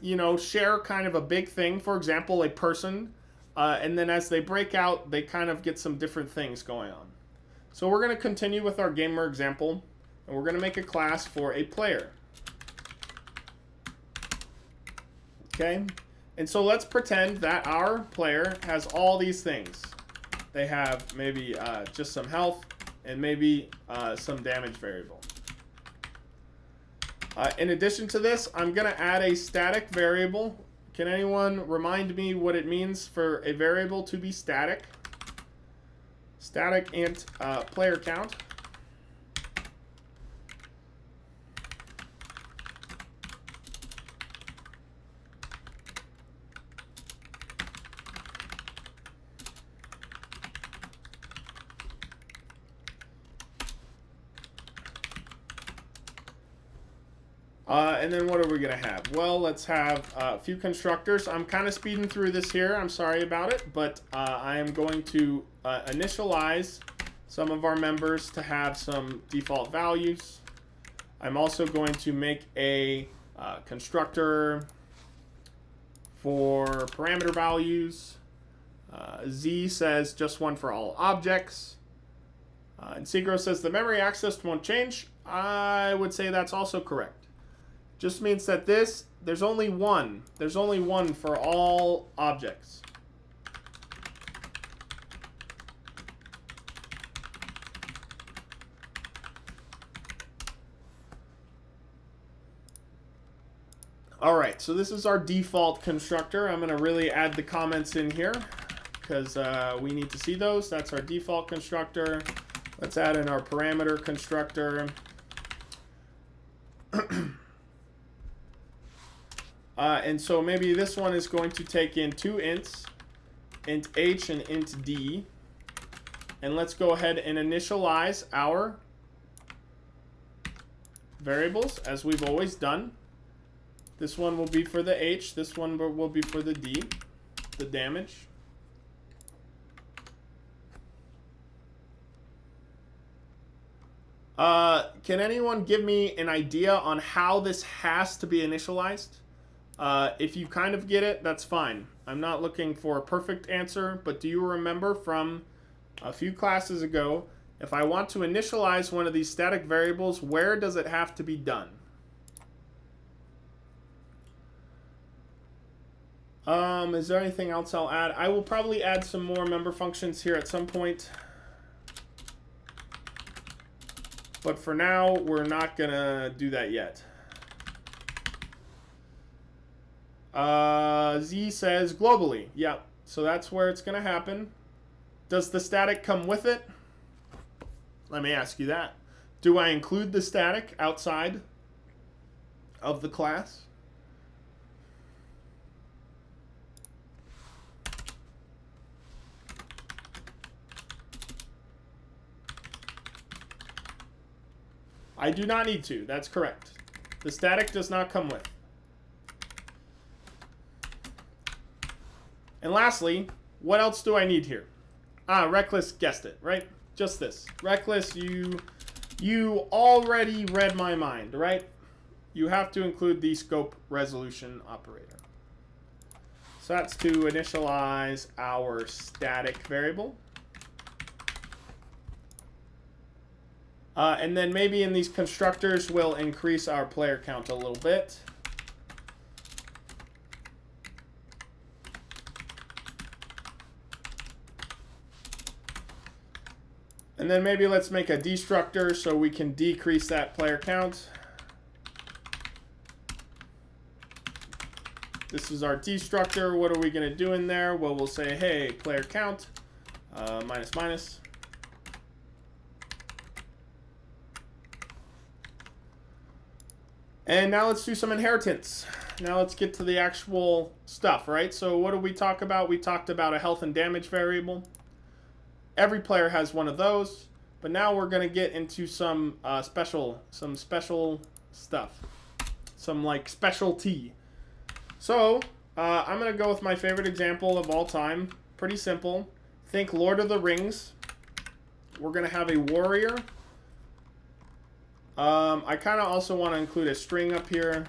you know, share kind of a big thing. For example, a person, and then as they break out, they kind of get some different things going on. So we're going to continue with our gamer example, and we're going to make a class for a player. Okay, and so let's pretend that our player has all these things. They have maybe just some health and maybe some damage variable. In addition to this, I'm going to add a static variable. Can anyone remind me what it means for a variable to be static? Static int player count. And then what are we going to have? Well, let's have a few constructors. I'm kind of speeding through this here. I'm sorry about it, but I am going to initialize some of our members to have some default values. I'm also going to make a constructor for parameter values. Z says just one for all objects. And Segro says the memory accessed won't change. I would say that's also correct. Just means that there's only one. There's only one for all objects. All right, so this is our default constructor. I'm going to really add the comments in here because we need to see those. That's our default constructor. Let's add in our parameter constructor. And so maybe this one is going to take in two ints, int h and int d. And let's go ahead and initialize our variables as we've always done. This one will be for the h, this one will be for the d, the damage. Can anyone give me an idea on how this has to be initialized? If you kind of get it, that's fine. I'm not looking for a perfect answer, but do you remember from a few classes ago, if I want to initialize one of these static variables, where does it have to be done? Is there anything else I'll add? I will probably add some more member functions here at some point. But for now, we're not going to do that yet. Z says globally. Yeah, so that's where it's going to happen. Does the static come with it? Let me ask you that. Do I include the static outside? of the class. I do not need to. That's correct. The static does not come with. And lastly, what else do I need here? Reckless guessed it, right? Just this. Reckless, you already read my mind, right? You have to include the scope resolution operator. So that's to initialize our static variable. And then maybe in these constructors, we'll increase our player count a little bit. And then maybe let's make a destructor so we can decrease that player count. This is our destructor. What are we going to do in there? Well, we'll say, hey, player count, minus, minus. And now let's do some inheritance. Now let's get to the actual stuff, right? So what did we talk about? We talked about a health and damage variable. Every player has one of those, but now we're going to get into some special stuff, some like specialty. So I'm going to go with my favorite example of all time. Pretty simple. Think Lord of the Rings. We're going to have a warrior. I kind of also want to include a string up here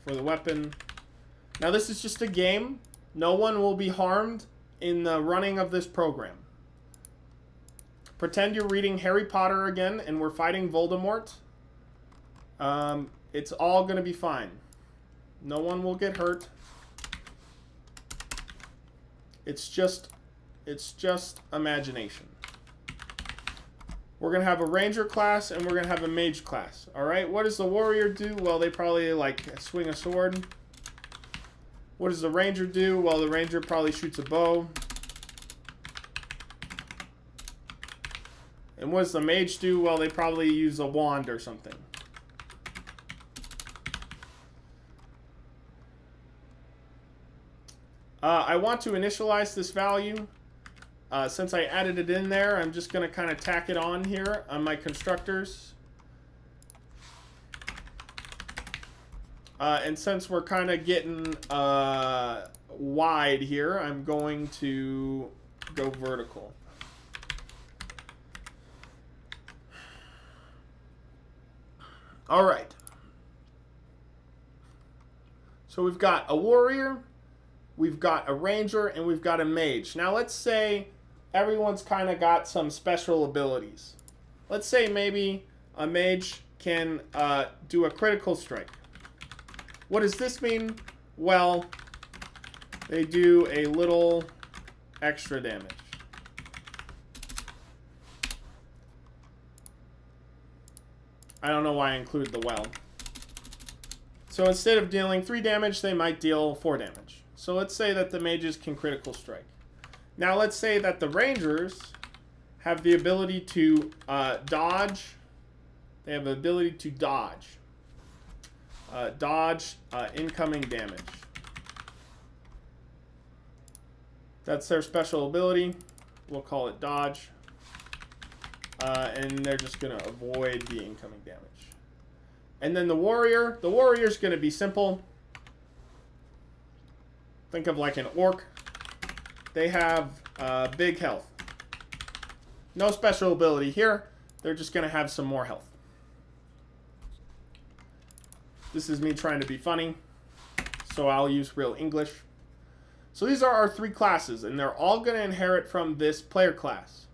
for the weapon. Now this is just a game. No one will be harmed in the running of this program. Pretend you're reading Harry Potter again and we're fighting Voldemort. It's all going to be fine. No one will get hurt. It's just imagination. We're going to have a ranger class and we're going to have a mage class. All right, what does the warrior do? Well, they probably like swing a sword. What does the ranger do? Well, the ranger probably shoots a bow. And what does the mage do? Well, they probably use a wand or something. I want to initialize this value. Since I added it in there, I'm just going to kind of tack it on here on my constructors. And since we're kind of getting wide here, I'm going to go vertical. All right. So we've got a warrior, we've got a ranger, and we've got a mage. Now let's say everyone's kind of got some special abilities. Let's say maybe a mage can do a critical strike. What does this mean? Well, they do a little extra damage. I don't know why I included the well. So instead of dealing 3 damage, they might deal 4 damage. So let's say that the mages can critical strike. Now let's say that the rangers have the ability to dodge. They have the ability to dodge. Dodge incoming damage. That's their special ability. We'll call it dodge. And they're just going to avoid the incoming damage. And then the warrior's going to be simple. Think of like an orc. They have big health. No special ability here. They're just going to have some more health. This is me trying to be funny, so I'll use real English. So these are our 3 classes, and they're all going to inherit from this player class.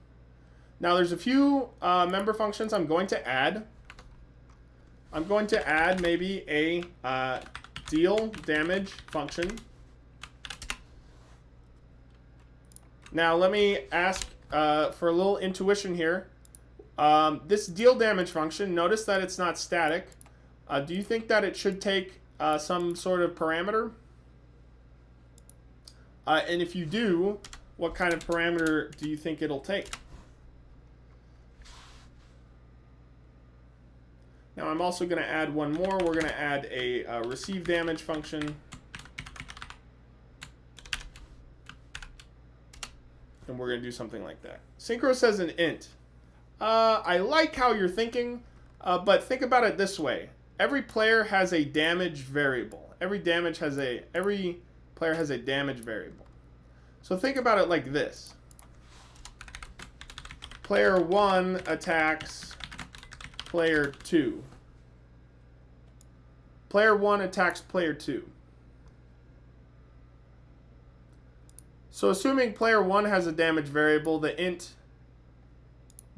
Now there's a few member functions I'm going to add. I'm going to add maybe a deal damage function. Now let me ask for a little intuition here. This deal damage function, notice that it's not static. Do you think that it should take some sort of parameter? And if you do, what kind of parameter do you think it'll take? Now I'm also going to add one more. We're going to add a receive damage function. And we're going to do something like that. Synchro says an int. I like how you're thinking, but think about it this way. Every player has a damage variable. Every player has a damage variable. So think about it like this. Player 1 attacks player 2. Player 1 attacks player 2. So assuming player 1 has a damage variable, the int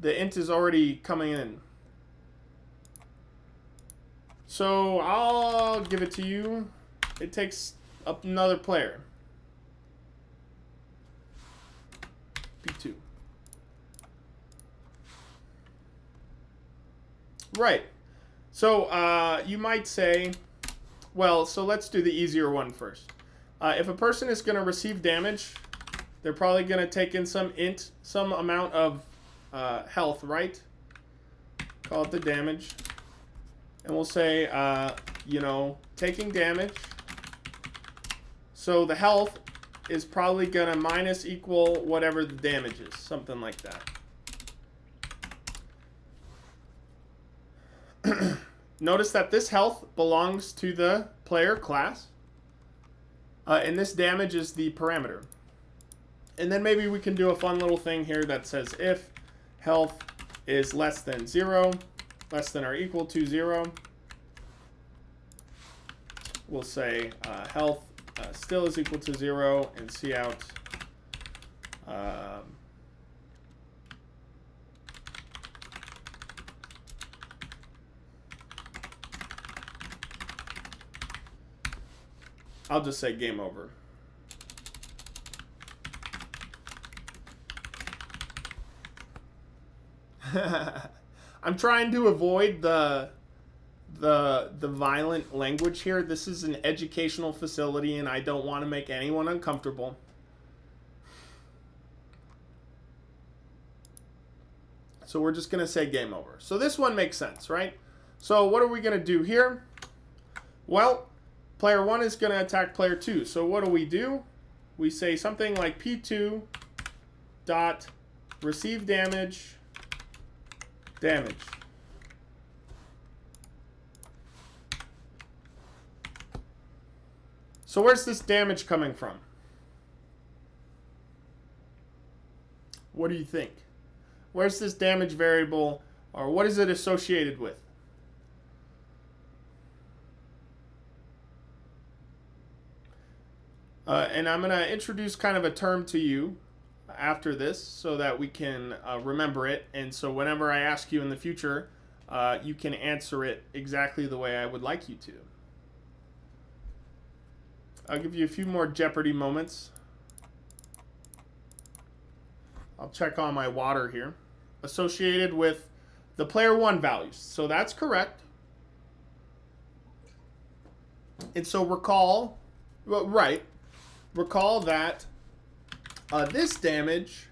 is already coming in. So I'll give it to you. It takes up another player. P2. Right. So you might say, well, so let's do the easier one first. If a person is going to receive damage, they're probably going to take in some amount of health, right? Call it the damage. And we'll say, taking damage. So the health is probably going to minus equal whatever the damage is, something like that. Notice that this health belongs to the player class. And this damage is the parameter. And then maybe we can do a fun little thing here that says if health is less than 0, less than or equal to 0, we'll say health still is equal to 0 and cout I'll just say game over. I'm trying to avoid the violent language here. This is an educational facility and I don't want to make anyone uncomfortable. So we're just going to say game over. So this one makes sense, right? So what are we going to do here? Well, player 1 is going to attack player 2. So what do? We say something like P2 dot receive damage. So where's this damage coming from? What do you think? Where's this damage variable, or what is it associated with? And I'm going to introduce kind of a term to you after this so that we can remember it. And so whenever I ask you in the future, you can answer it exactly the way I would like you to. I'll give you a few more Jeopardy moments. I'll check on my water here. Associated with the player 1 values. So that's correct. And so recall that this damage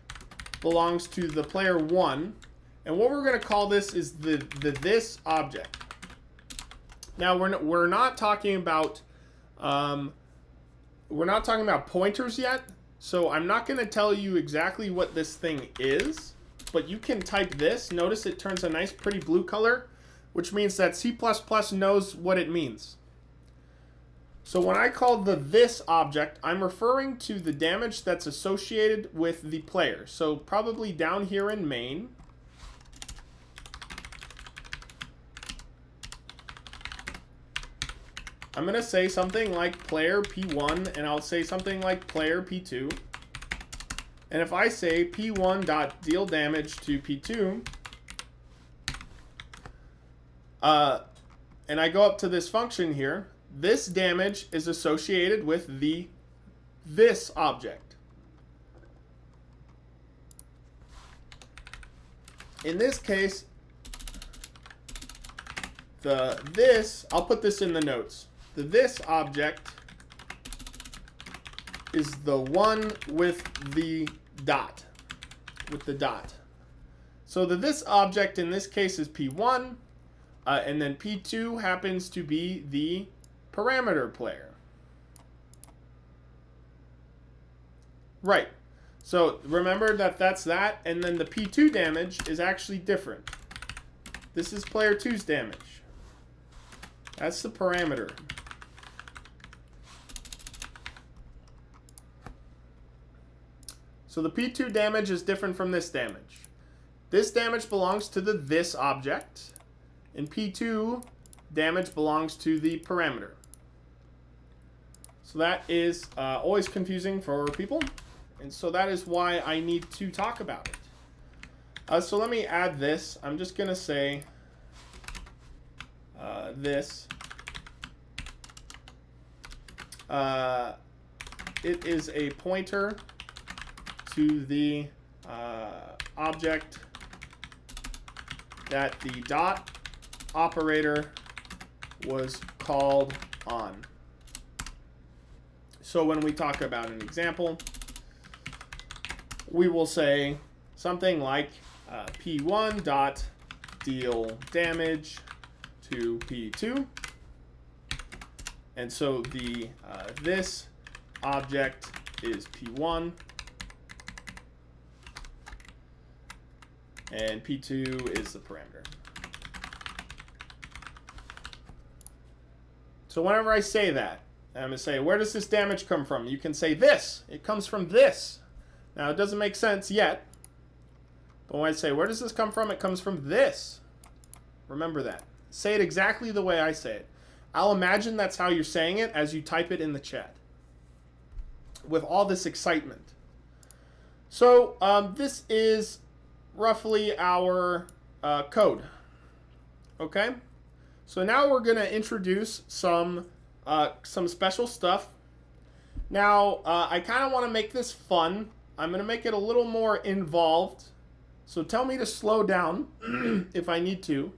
belongs to the player 1. And what we're going to call this is the this object. Now we're not talking about pointers yet, so I'm not going to tell you exactly what this thing is, but you can type this. Notice it turns a nice pretty blue color, which means that C++ knows what it means. So when I call the this object, I'm referring to the damage that's associated with the player. So probably down here in main. I'm going to say something like player P1, and I'll say something like player P2. And if I say P1.deal damage to P2, and I go up to this function here, this damage is associated with the this object. In this case, the this, I'll put this in the notes. The this object is the one with the dot. So the this object in this case is P1. And then P2 happens to be the parameter player. Right. So remember that that's that, and then the P2 damage is actually different. This is player 2's damage. That's the parameter. So the P2 damage is different from this damage. This damage belongs to the this object, and P2 damage belongs to the parameter. So that is always confusing for people, and so that is why I need to talk about it. So let me add this. I'm just going to say this. It is a pointer to the object that the dot operator was called on. So when we talk about an example, we will say something like P1 dot deal damage to P2. And so the this object is P1, and P2 is the parameter. So whenever I say that, I'm going to say, where does this damage come from? You can say this. It comes from this. Now, it doesn't make sense yet. But when I say, where does this come from? It comes from this. Remember that. Say it exactly the way I say it. I'll imagine that's how you're saying it as you type it in the chat, with all this excitement. So this is roughly our code. Okay? So now we're going to introduce some special stuff. Now, I kind of want to make this fun. I'm going to make it a little more involved. So tell me to slow down if I need to.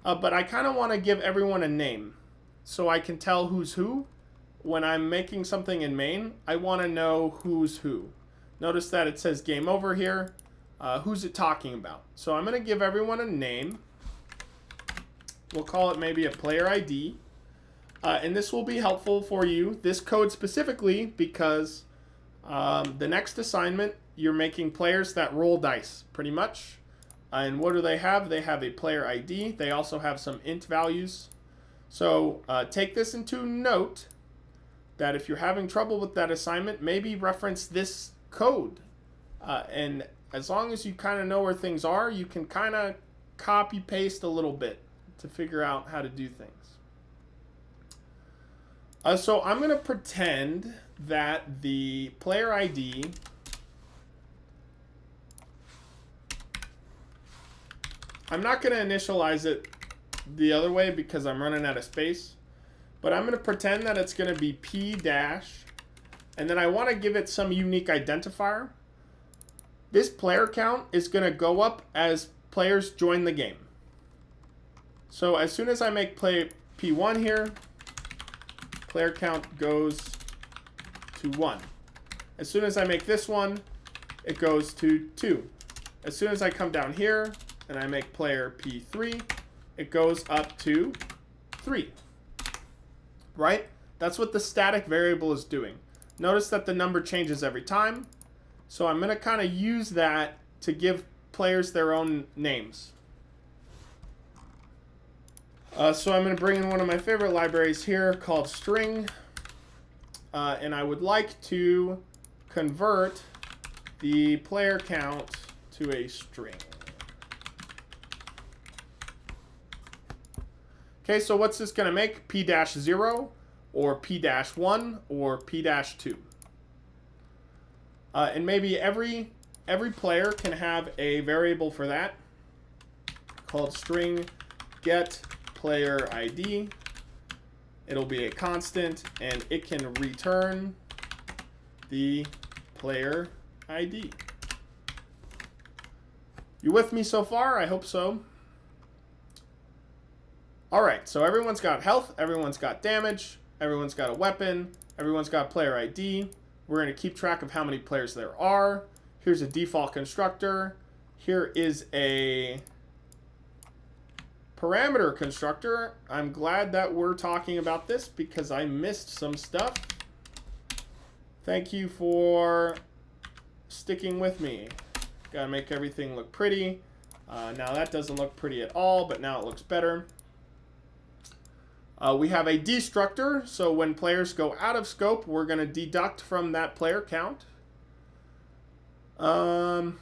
But I kind of want to give everyone a name so I can tell who's who. When I'm making something in main, I want to know who's who. Notice that it says game over here. Who's it talking about? So I'm going to give everyone a name. We'll call it maybe a player ID. And this will be helpful for you, this code specifically, because the next assignment, you're making players that roll dice, pretty much. And what do they have? They have a player ID. They also have some int values. So take this into note that if you're having trouble with that assignment, maybe reference this code. And as long as you kind of know where things are, you can kind of copy paste a little bit to figure out how to do things. So I'm going to pretend that the player ID I'm not going to initialize it the other way because I'm running out of space, but I'm going to pretend that it's going to be P dash, and then I want to give it some unique identifier. This player count is going to go up as players join the game. So as soon as I make play P1 here, player count goes to 1. As soon as I make this one, it goes to 2. As soon as I come down here and I make player P3, it goes up to 3. Right? That's what the static variable is doing. Notice that the number changes every time. So I'm going to kind of use that to give players their own names. So I'm going to bring in one of my favorite libraries here called string. And I would like to convert the player count to a string. Okay, so what's this going to make? P-0 or P-1 or P-2. And maybe every player can have a variable for that called string get player ID. It'll be a constant, and it can return the player ID. You with me so far? I hope so. All right, so everyone's got health, everyone's got damage, everyone's got a weapon, everyone's got player ID. We're going to keep track of how many players there are. Here's a default constructor. Here is a parameter constructor. I'm glad that we're talking about this because I missed some stuff. Thank you for sticking with me. Gotta make everything look pretty. Now that doesn't look pretty at all, but now it looks better. We have a destructor, so when players go out of scope, we're going to deduct from that player count. We're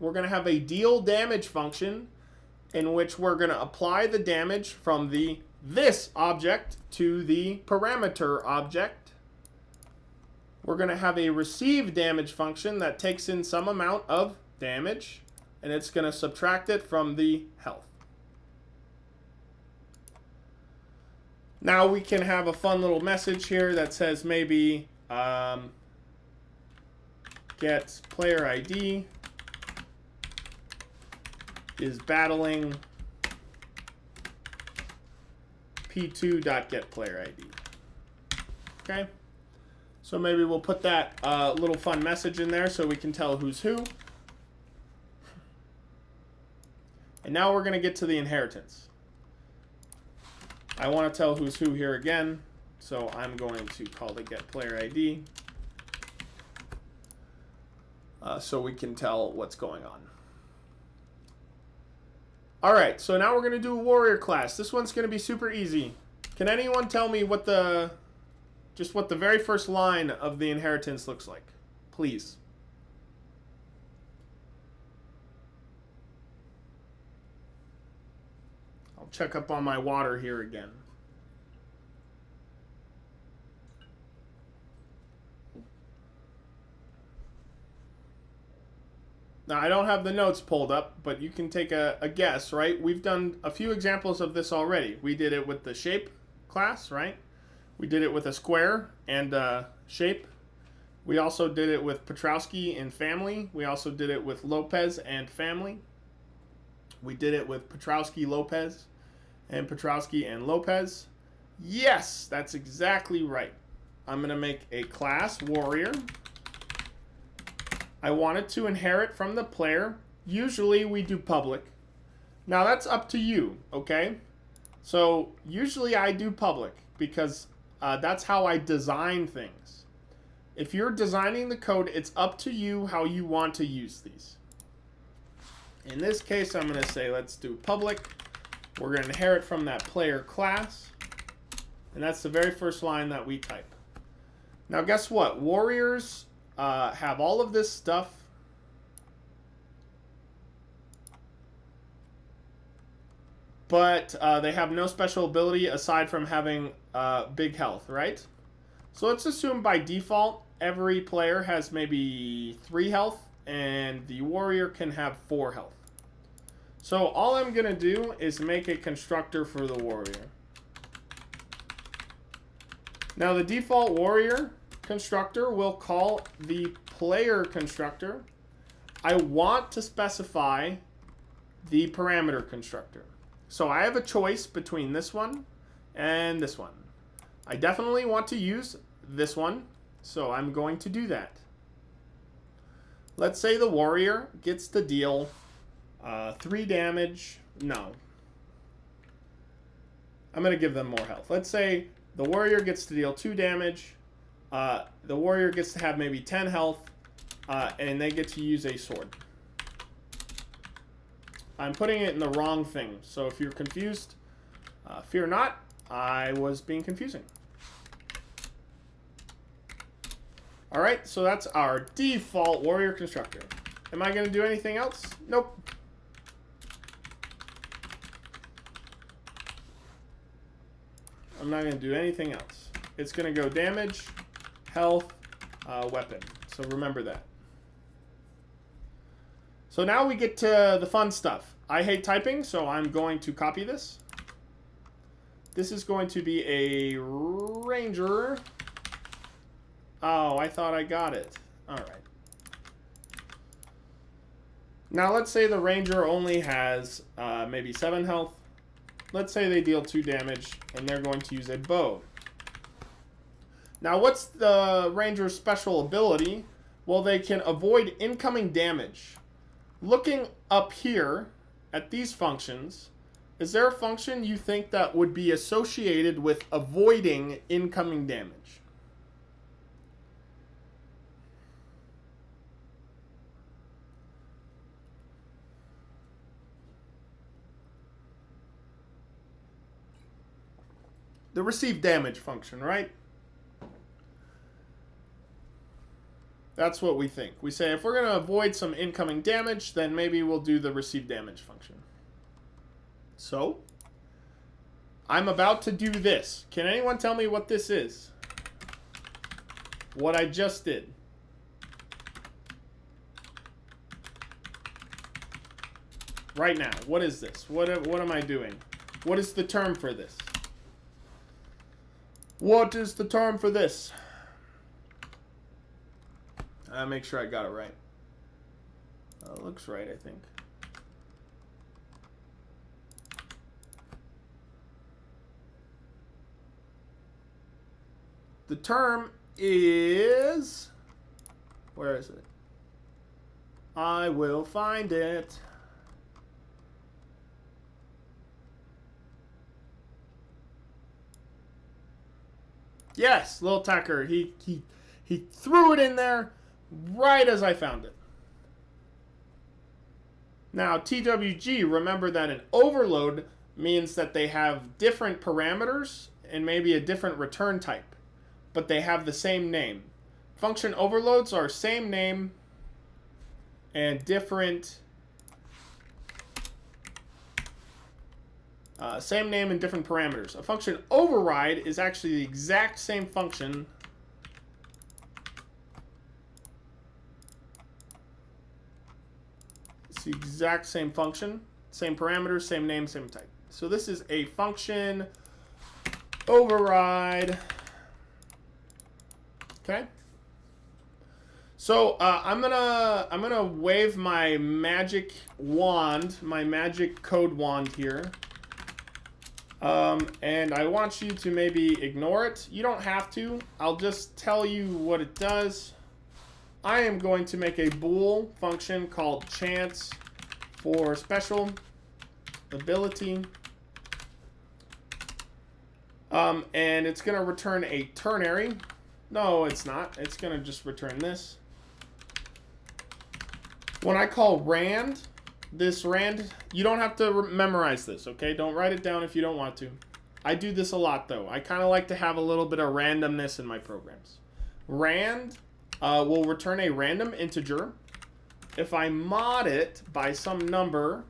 going to have a deal damage function in which we're going to apply the damage from the this object to the parameter object. We're going to have a receive damage function that takes in some amount of damage, and it's going to subtract it from the health. Now we can have a fun little message here that says maybe get player ID is battling pt.II.getPlayerID. Okay, so maybe we'll put that little fun message in there so we can tell who's who. And now we're going to get to the inheritance. I want to tell who's who here again, so I'm going to call the getPlayerID so we can tell what's going on. All right, so now we're going to do a warrior class. This one's going to be super easy. Can anyone tell me what the very first line of the inheritance looks like? Please. I'll check up on my water here again. Now, I don't have the notes pulled up, but you can take a guess, right? We've done a few examples of this already. We did it with the shape class, right? We did it with a square and shape. We also did it with Petrowski and family. We also did it with Lopez and family. We did it with Petrowski, Lopez, and Petrowski and Lopez. Yes, that's exactly right. I'm going to make a class warrior. I want it to inherit from the player. Usually we do public. Now that's up to you, okay? So usually I do public because that's how I design things. If you're designing the code, it's up to you how you want to use these. In this case, I'm going to say let's do public. We're going to inherit from that player class. And that's the very first line that we type. Now guess what? Warriors have all of this stuff. But they have no special ability aside from having big health, right? So let's assume by default, every player has maybe 3 health, and the warrior can have 4 health. So all I'm going to do is make a constructor for the warrior. Now the default warrior constructor will call the player constructor. I want to specify the parameter constructor. So I have a choice between this one and this one. I definitely want to use this one, so I'm going to do that. Let's say the warrior gets to deal 3 damage. No. I'm going to give them more health. Let's say the warrior gets to deal 2 damage. The warrior gets to have maybe 10 health, and they get to use a sword. I'm putting it in the wrong thing, so if you're confused, fear not, I was being confusing. Alright, so that's our default warrior constructor. Am I going to do anything else? Nope. I'm not going to do anything else. It's going to go damage, health, weapon. So remember that. So now we get to the fun stuff. I hate typing, so I'm going to copy this. This is going to be a ranger. Oh, I thought I got it. All right. Now let's say the ranger only has maybe 7 health. Let's say they deal 2 damage, and they're going to use a bow. Now what's the ranger's special ability? Well, they can avoid incoming damage. Looking up here at these functions, Is there a function you think that would be associated with avoiding incoming damage? The receive damage function, right? That's what we think. We say if we're going to avoid some incoming damage, then maybe we'll do the receive damage function. So, I'm about to do this. Can anyone tell me what this is? What I just did. Right now, what is this? What am I doing? What is the term for this? What is the term for this? Make sure I got it right. It looks right, I think. The term is... Where is it? I will find it. Yes, Lil Tacker. He threw it in there right as I found it. Now, TWG, remember that an overload means that they have different parameters and maybe a different return type, but they have the same name. Function overloads are same name and different same name and different parameters. A function override is actually the exact same function the exact same function, same parameters, same name, same type. So this is a function override. Okay. So I'm gonna wave my magic wand, my magic code wand here, and I want you to maybe ignore it. You don't have to. I'll just tell you what it does. I am going to make a bool function called chance for special ability. And it's going to return a ternary. No, it's not. It's going to just return this. When I call rand, this rand, you don't have to memorize this, okay? Don't write it down if you don't want to. I do this a lot, though. I kind of like to have a little bit of randomness in my programs. Rand will return a random integer. If I mod it by some number,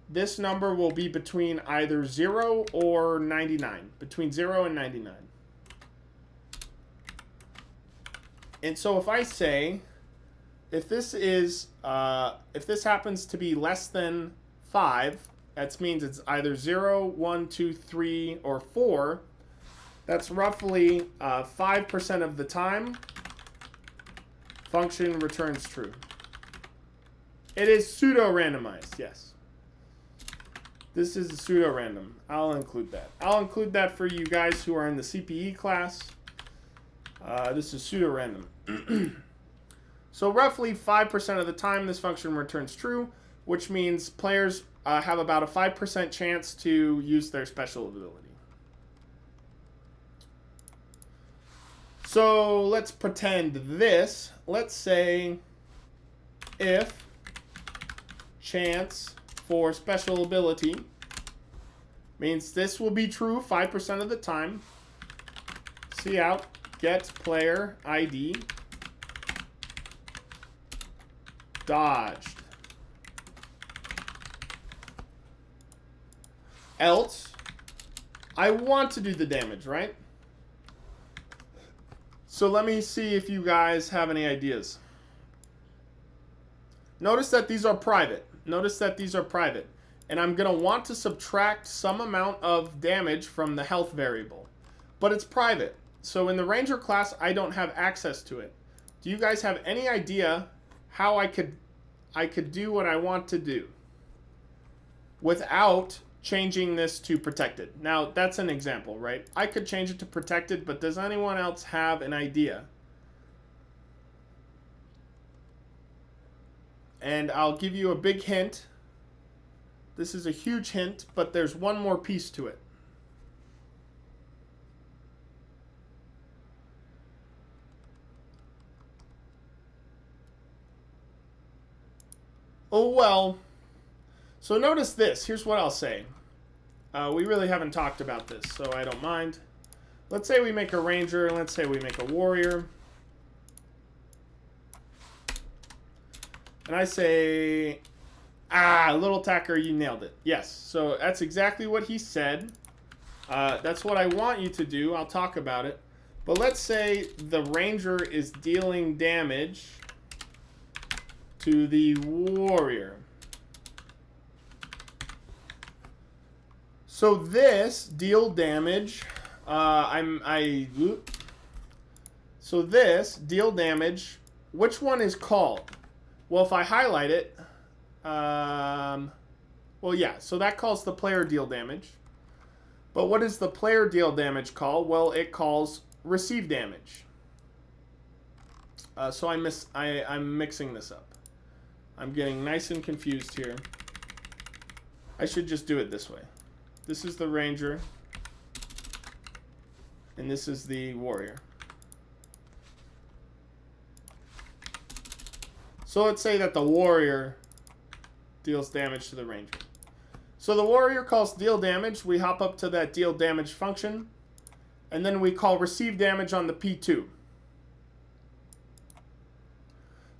this number will be between either 0 or 99. Between 0 and 99. And so if I say, if this happens to be less than 5, that means it's either 0, 1, 2, 3, or 4. That's roughly 5% of the time. Function returns true. It is pseudo-randomized, yes. This is a pseudo-random. I'll include that. I'll include that for you guys who are in the CPE class. This is pseudo-random. So roughly 5% of the time this function returns true, which means players have about a 5% chance to use their special ability. So let's pretend this. Let's say if chance for special ability means this will be true 5% of the time. See out, get player ID, dodged. Else, I want to do the damage, right? So let me see if you guys have any ideas. Notice that these are private. Notice that these are private. And I'm going to want to subtract some amount of damage from the health variable. But it's private. So in the Ranger class, I don't have access to it. Do you guys have any idea how I could do what I want to do without changing this to protected? Now, that's an example, right? I could change it to protected, but does anyone else have an idea? And I'll give you a big hint. This is a huge hint, but there's one more piece to it. Oh, well. So notice this. Here's what I'll say. We really haven't talked about this, so I don't mind. Let's say we make a ranger, and let's say we make a warrior. And I say, little attacker, you nailed it. Yes, so that's exactly what he said. That's what I want you to do. I'll talk about it. But let's say the ranger is dealing damage to the warrior. So this deal damage, so this deal damage, which one is called? Well, if I highlight it, well, yeah, so that calls the player deal damage. But what does the player deal damage call? Well, it calls receive damage. So I'm mixing this up. I'm getting nice and confused here. I should just do it this way. This is the ranger, and this is the warrior. So let's say that the warrior deals damage to the ranger. So the warrior calls deal damage. We hop up to that deal damage function, and then we call receive damage on the P2.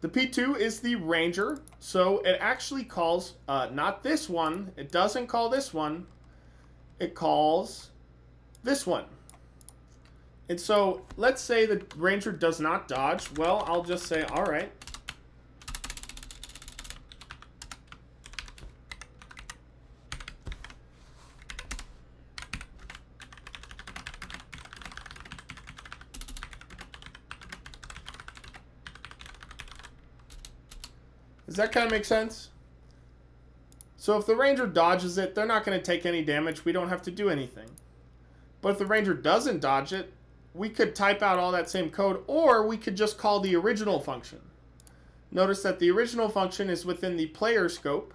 The P2 is the ranger, so it actually calls, not this one. It doesn't call this one. It calls this one. And so let's say the ranger does not dodge. Well, I'll just say, all right. Does that kind of make sense? So if the ranger dodges it, they're not going to take any damage. We don't have to do anything. But if the ranger doesn't dodge it, we could type out all that same code, or we could just call the original function. Notice that the original function is within the player scope.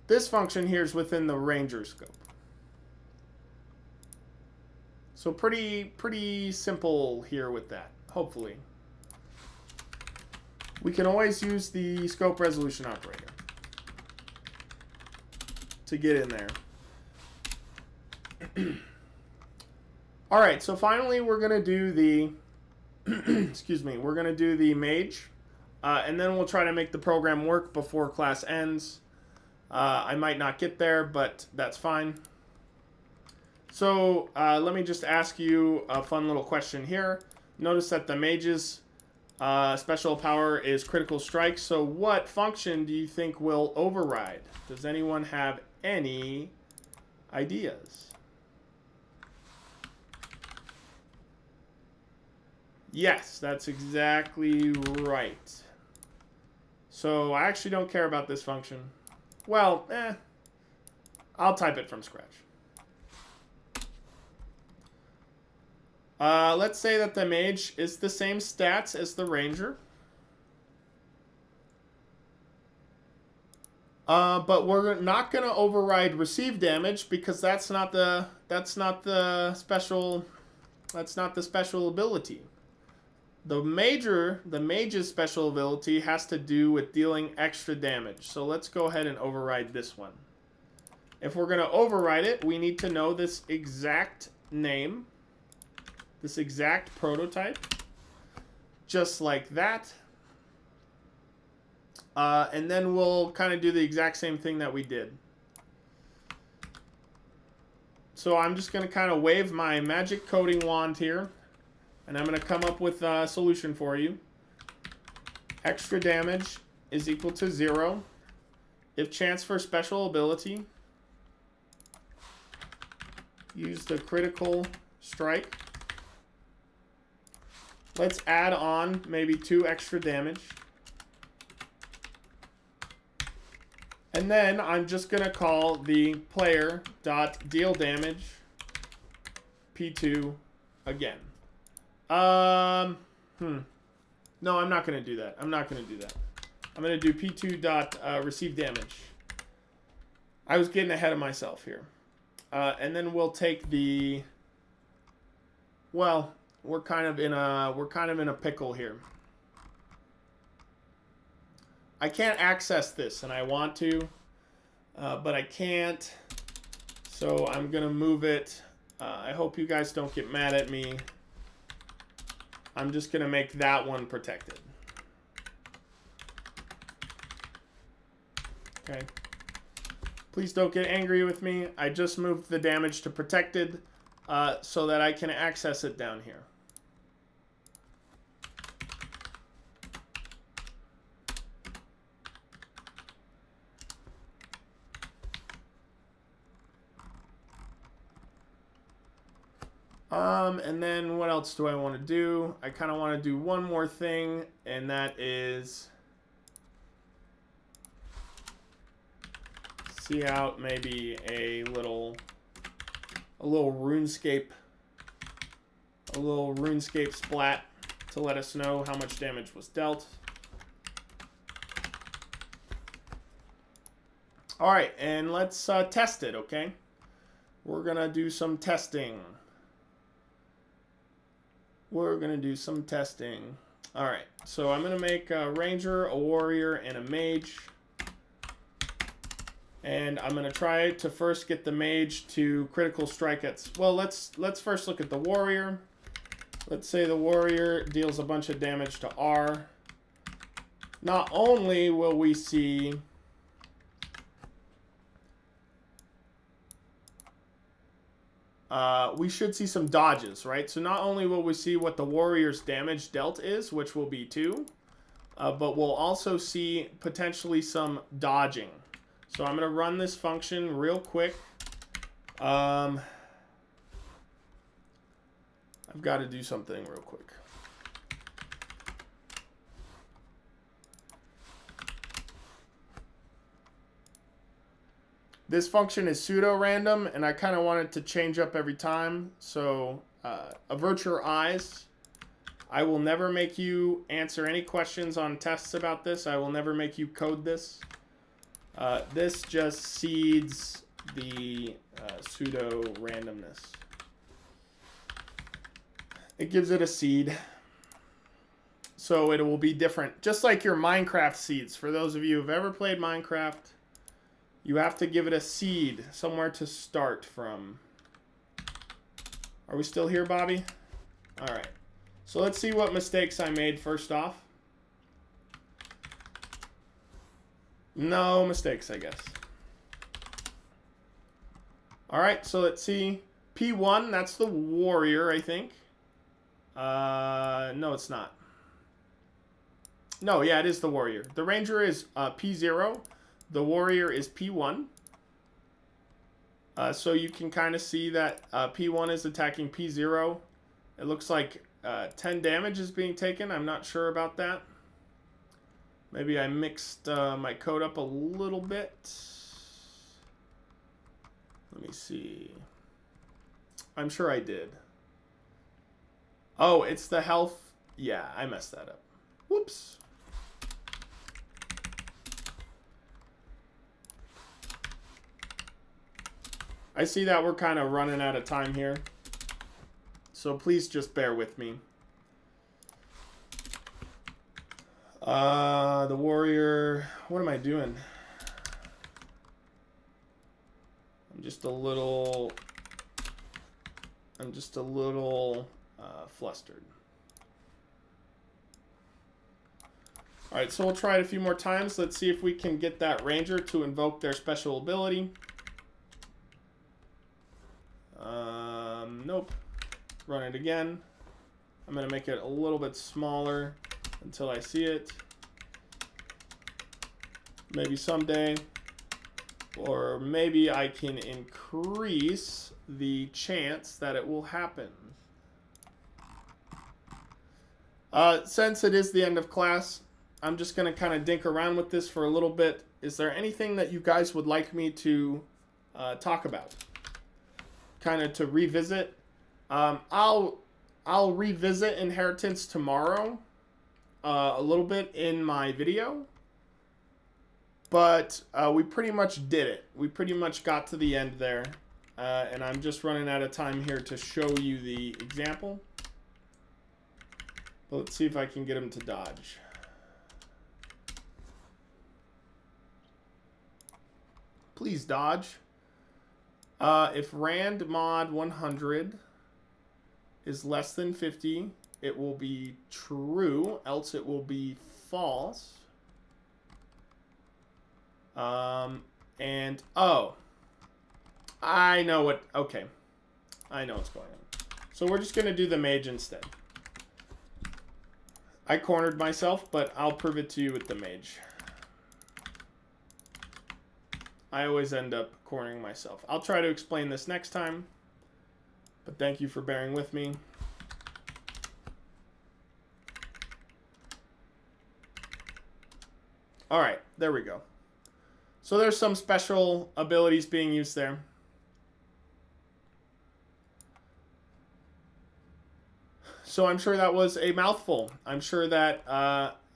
This function here is within the ranger scope. So pretty simple here with that, hopefully. We can always use the scope resolution operator to get in there. All right, so finally we're going to do the, excuse me, we're going to do the mage, and then we'll try to make the program work before class ends. I might not get there, but that's fine. So let me just ask you a fun little question here. Notice that the mage's special power is critical strike. So what function do you think will override? Does anyone have any ideas? Yes, that's exactly right. So I actually don't care about this function. Well, I'll type it from scratch. Let's say that the mage is the same stats as the ranger. But we're not going to override receive damage because that's not the special ability. The mage's special ability has to do with dealing extra damage. So let's go ahead and override this one. If we're going to override it, we need to know this exact name, this exact prototype, just like that. And then we'll kind of do the exact same thing that we did. So I'm just going to kind of wave my magic coding wand here, and I'm going to come up with a solution for you. Extra damage is equal to 0 if chance for special ability. Use the critical strike. Let's add on maybe 2 extra damage. And then I'm just going to call the player.dealDamage P2 again. No, I'm not going to do that. I'm not going to do that. I'm going to do P2.receiveDamage. I was getting ahead of myself here. And then we'll take the, well, we're kind of in a pickle here. I can't access this, and I want to, but I can't. So I'm gonna move it. I hope you guys don't get mad at me. I'm just gonna make that one protected. Okay. Please don't get angry with me. I just moved the damage to protected so that I can access it down here. And then what else do I want to do? I kind of want to do one more thing, and that is see out maybe a little RuneScape splat to let us know how much damage was dealt. All right, and let's test it, okay? We're gonna do some testing. All right, so I'm gonna make a ranger, a warrior, and a mage. And I'm gonna try to first get the mage to critical strike at. Well, let's first look at the warrior. Let's say the warrior deals a bunch of damage to R. Not only will we see we should see some dodges, right? So not only will we see what the warrior's damage dealt is, which will be 2, but we'll also see potentially some dodging. So I'm going to run this function real quick. I've got to do something real quick. This function is pseudo-random, and I kind of want it to change up every time. So avert your eyes. I will never make you answer any questions on tests about this. I will never make you code this. This just seeds the pseudo-randomness. It gives it a seed. So it will be different. Just like your Minecraft seeds. For those of you who've ever played Minecraft, you have to give it a seed, somewhere to start from. Are we still here, Bobby? All right. So let's see what mistakes I made first off. No mistakes, I guess. All right, so let's see. P1, that's the warrior, I think. No, it's not. No, yeah, it is the warrior. The ranger is P0. The warrior is P1. So you can kind of see that P1 is attacking P0. It looks like 10 damage is being taken. I'm not sure about that. Maybe I mixed my code up a little bit. Let me see. I'm sure I did. Oh, it's the health. Yeah, I messed that up. Whoops. I see that we're kind of running out of time here. So please just bear with me. The warrior, what am I doing? I'm just a little flustered. All right, so we'll try it a few more times. Let's see if we can get that ranger to invoke their special ability. Nope. Run it again. I'm going to make it a little bit smaller until I see it. Maybe someday. Or maybe I can increase the chance that it will happen. Since it is the end of class, I'm just going to kind of dink around with this for a little bit. Is there anything that you guys would like me to talk about? Kind of to revisit. I'll revisit inheritance tomorrow a little bit in my video. But we pretty much did it. We pretty much got to the end there. And I'm just running out of time here to show you the example. But let's see if I can get him to dodge. Please dodge. If rand mod 100 is less than 50, it will be true, else it will be false. And, oh, I know what, okay. I know what's going on. So we're just going to do the mage instead. I cornered myself, but I'll prove it to you with the mage. I always end up cornering myself. I'll try to explain this next time, but thank you for bearing with me. All right, there we go. So there's some special abilities being used there. So I'm sure that was a mouthful. I'm sure that,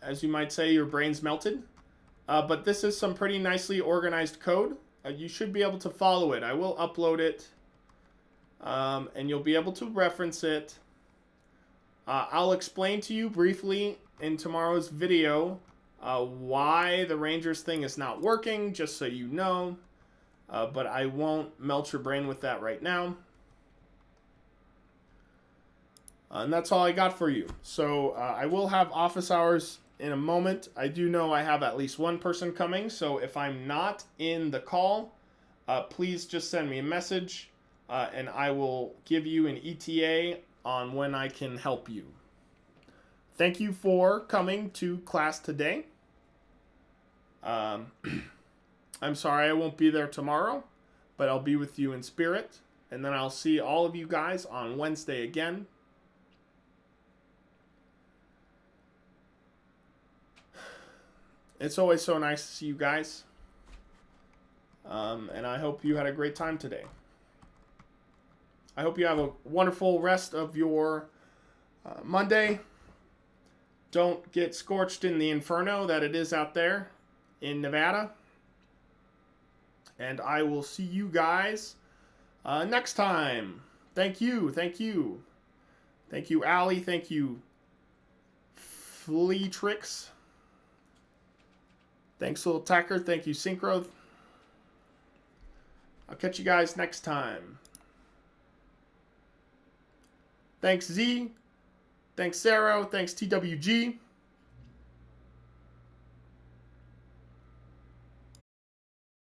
as you might say, your brain's melted. But this is some pretty nicely organized code. You should be able to follow it. I will upload it, and you'll be able to reference it. I'll explain to you briefly in tomorrow's video why the Rangers thing is not working, just so you know. But I won't melt your brain with that right now. And that's all I got for you. So I will have office hours in a moment. I do know I have at least one person coming. So if I'm not in the call, please just send me a message and I will give you an ETA on when I can help you. Thank you for coming to class today. I'm sorry I won't be there tomorrow, but I'll be with you in spirit. And then I'll see all of you guys on Wednesday again. It's always so nice to see you guys. And I hope you had a great time today. I hope you have a wonderful rest of your Monday. Don't get scorched in the inferno that it is out there in Nevada. And I will see you guys next time. Thank you. Thank you. Thank you, Allie. Thank you, Fleetrix. Thanks, Little Tacker. Thank you, Synchro. I'll catch you guys next time. Thanks, Z. Thanks, Sarah. Thanks, TWG.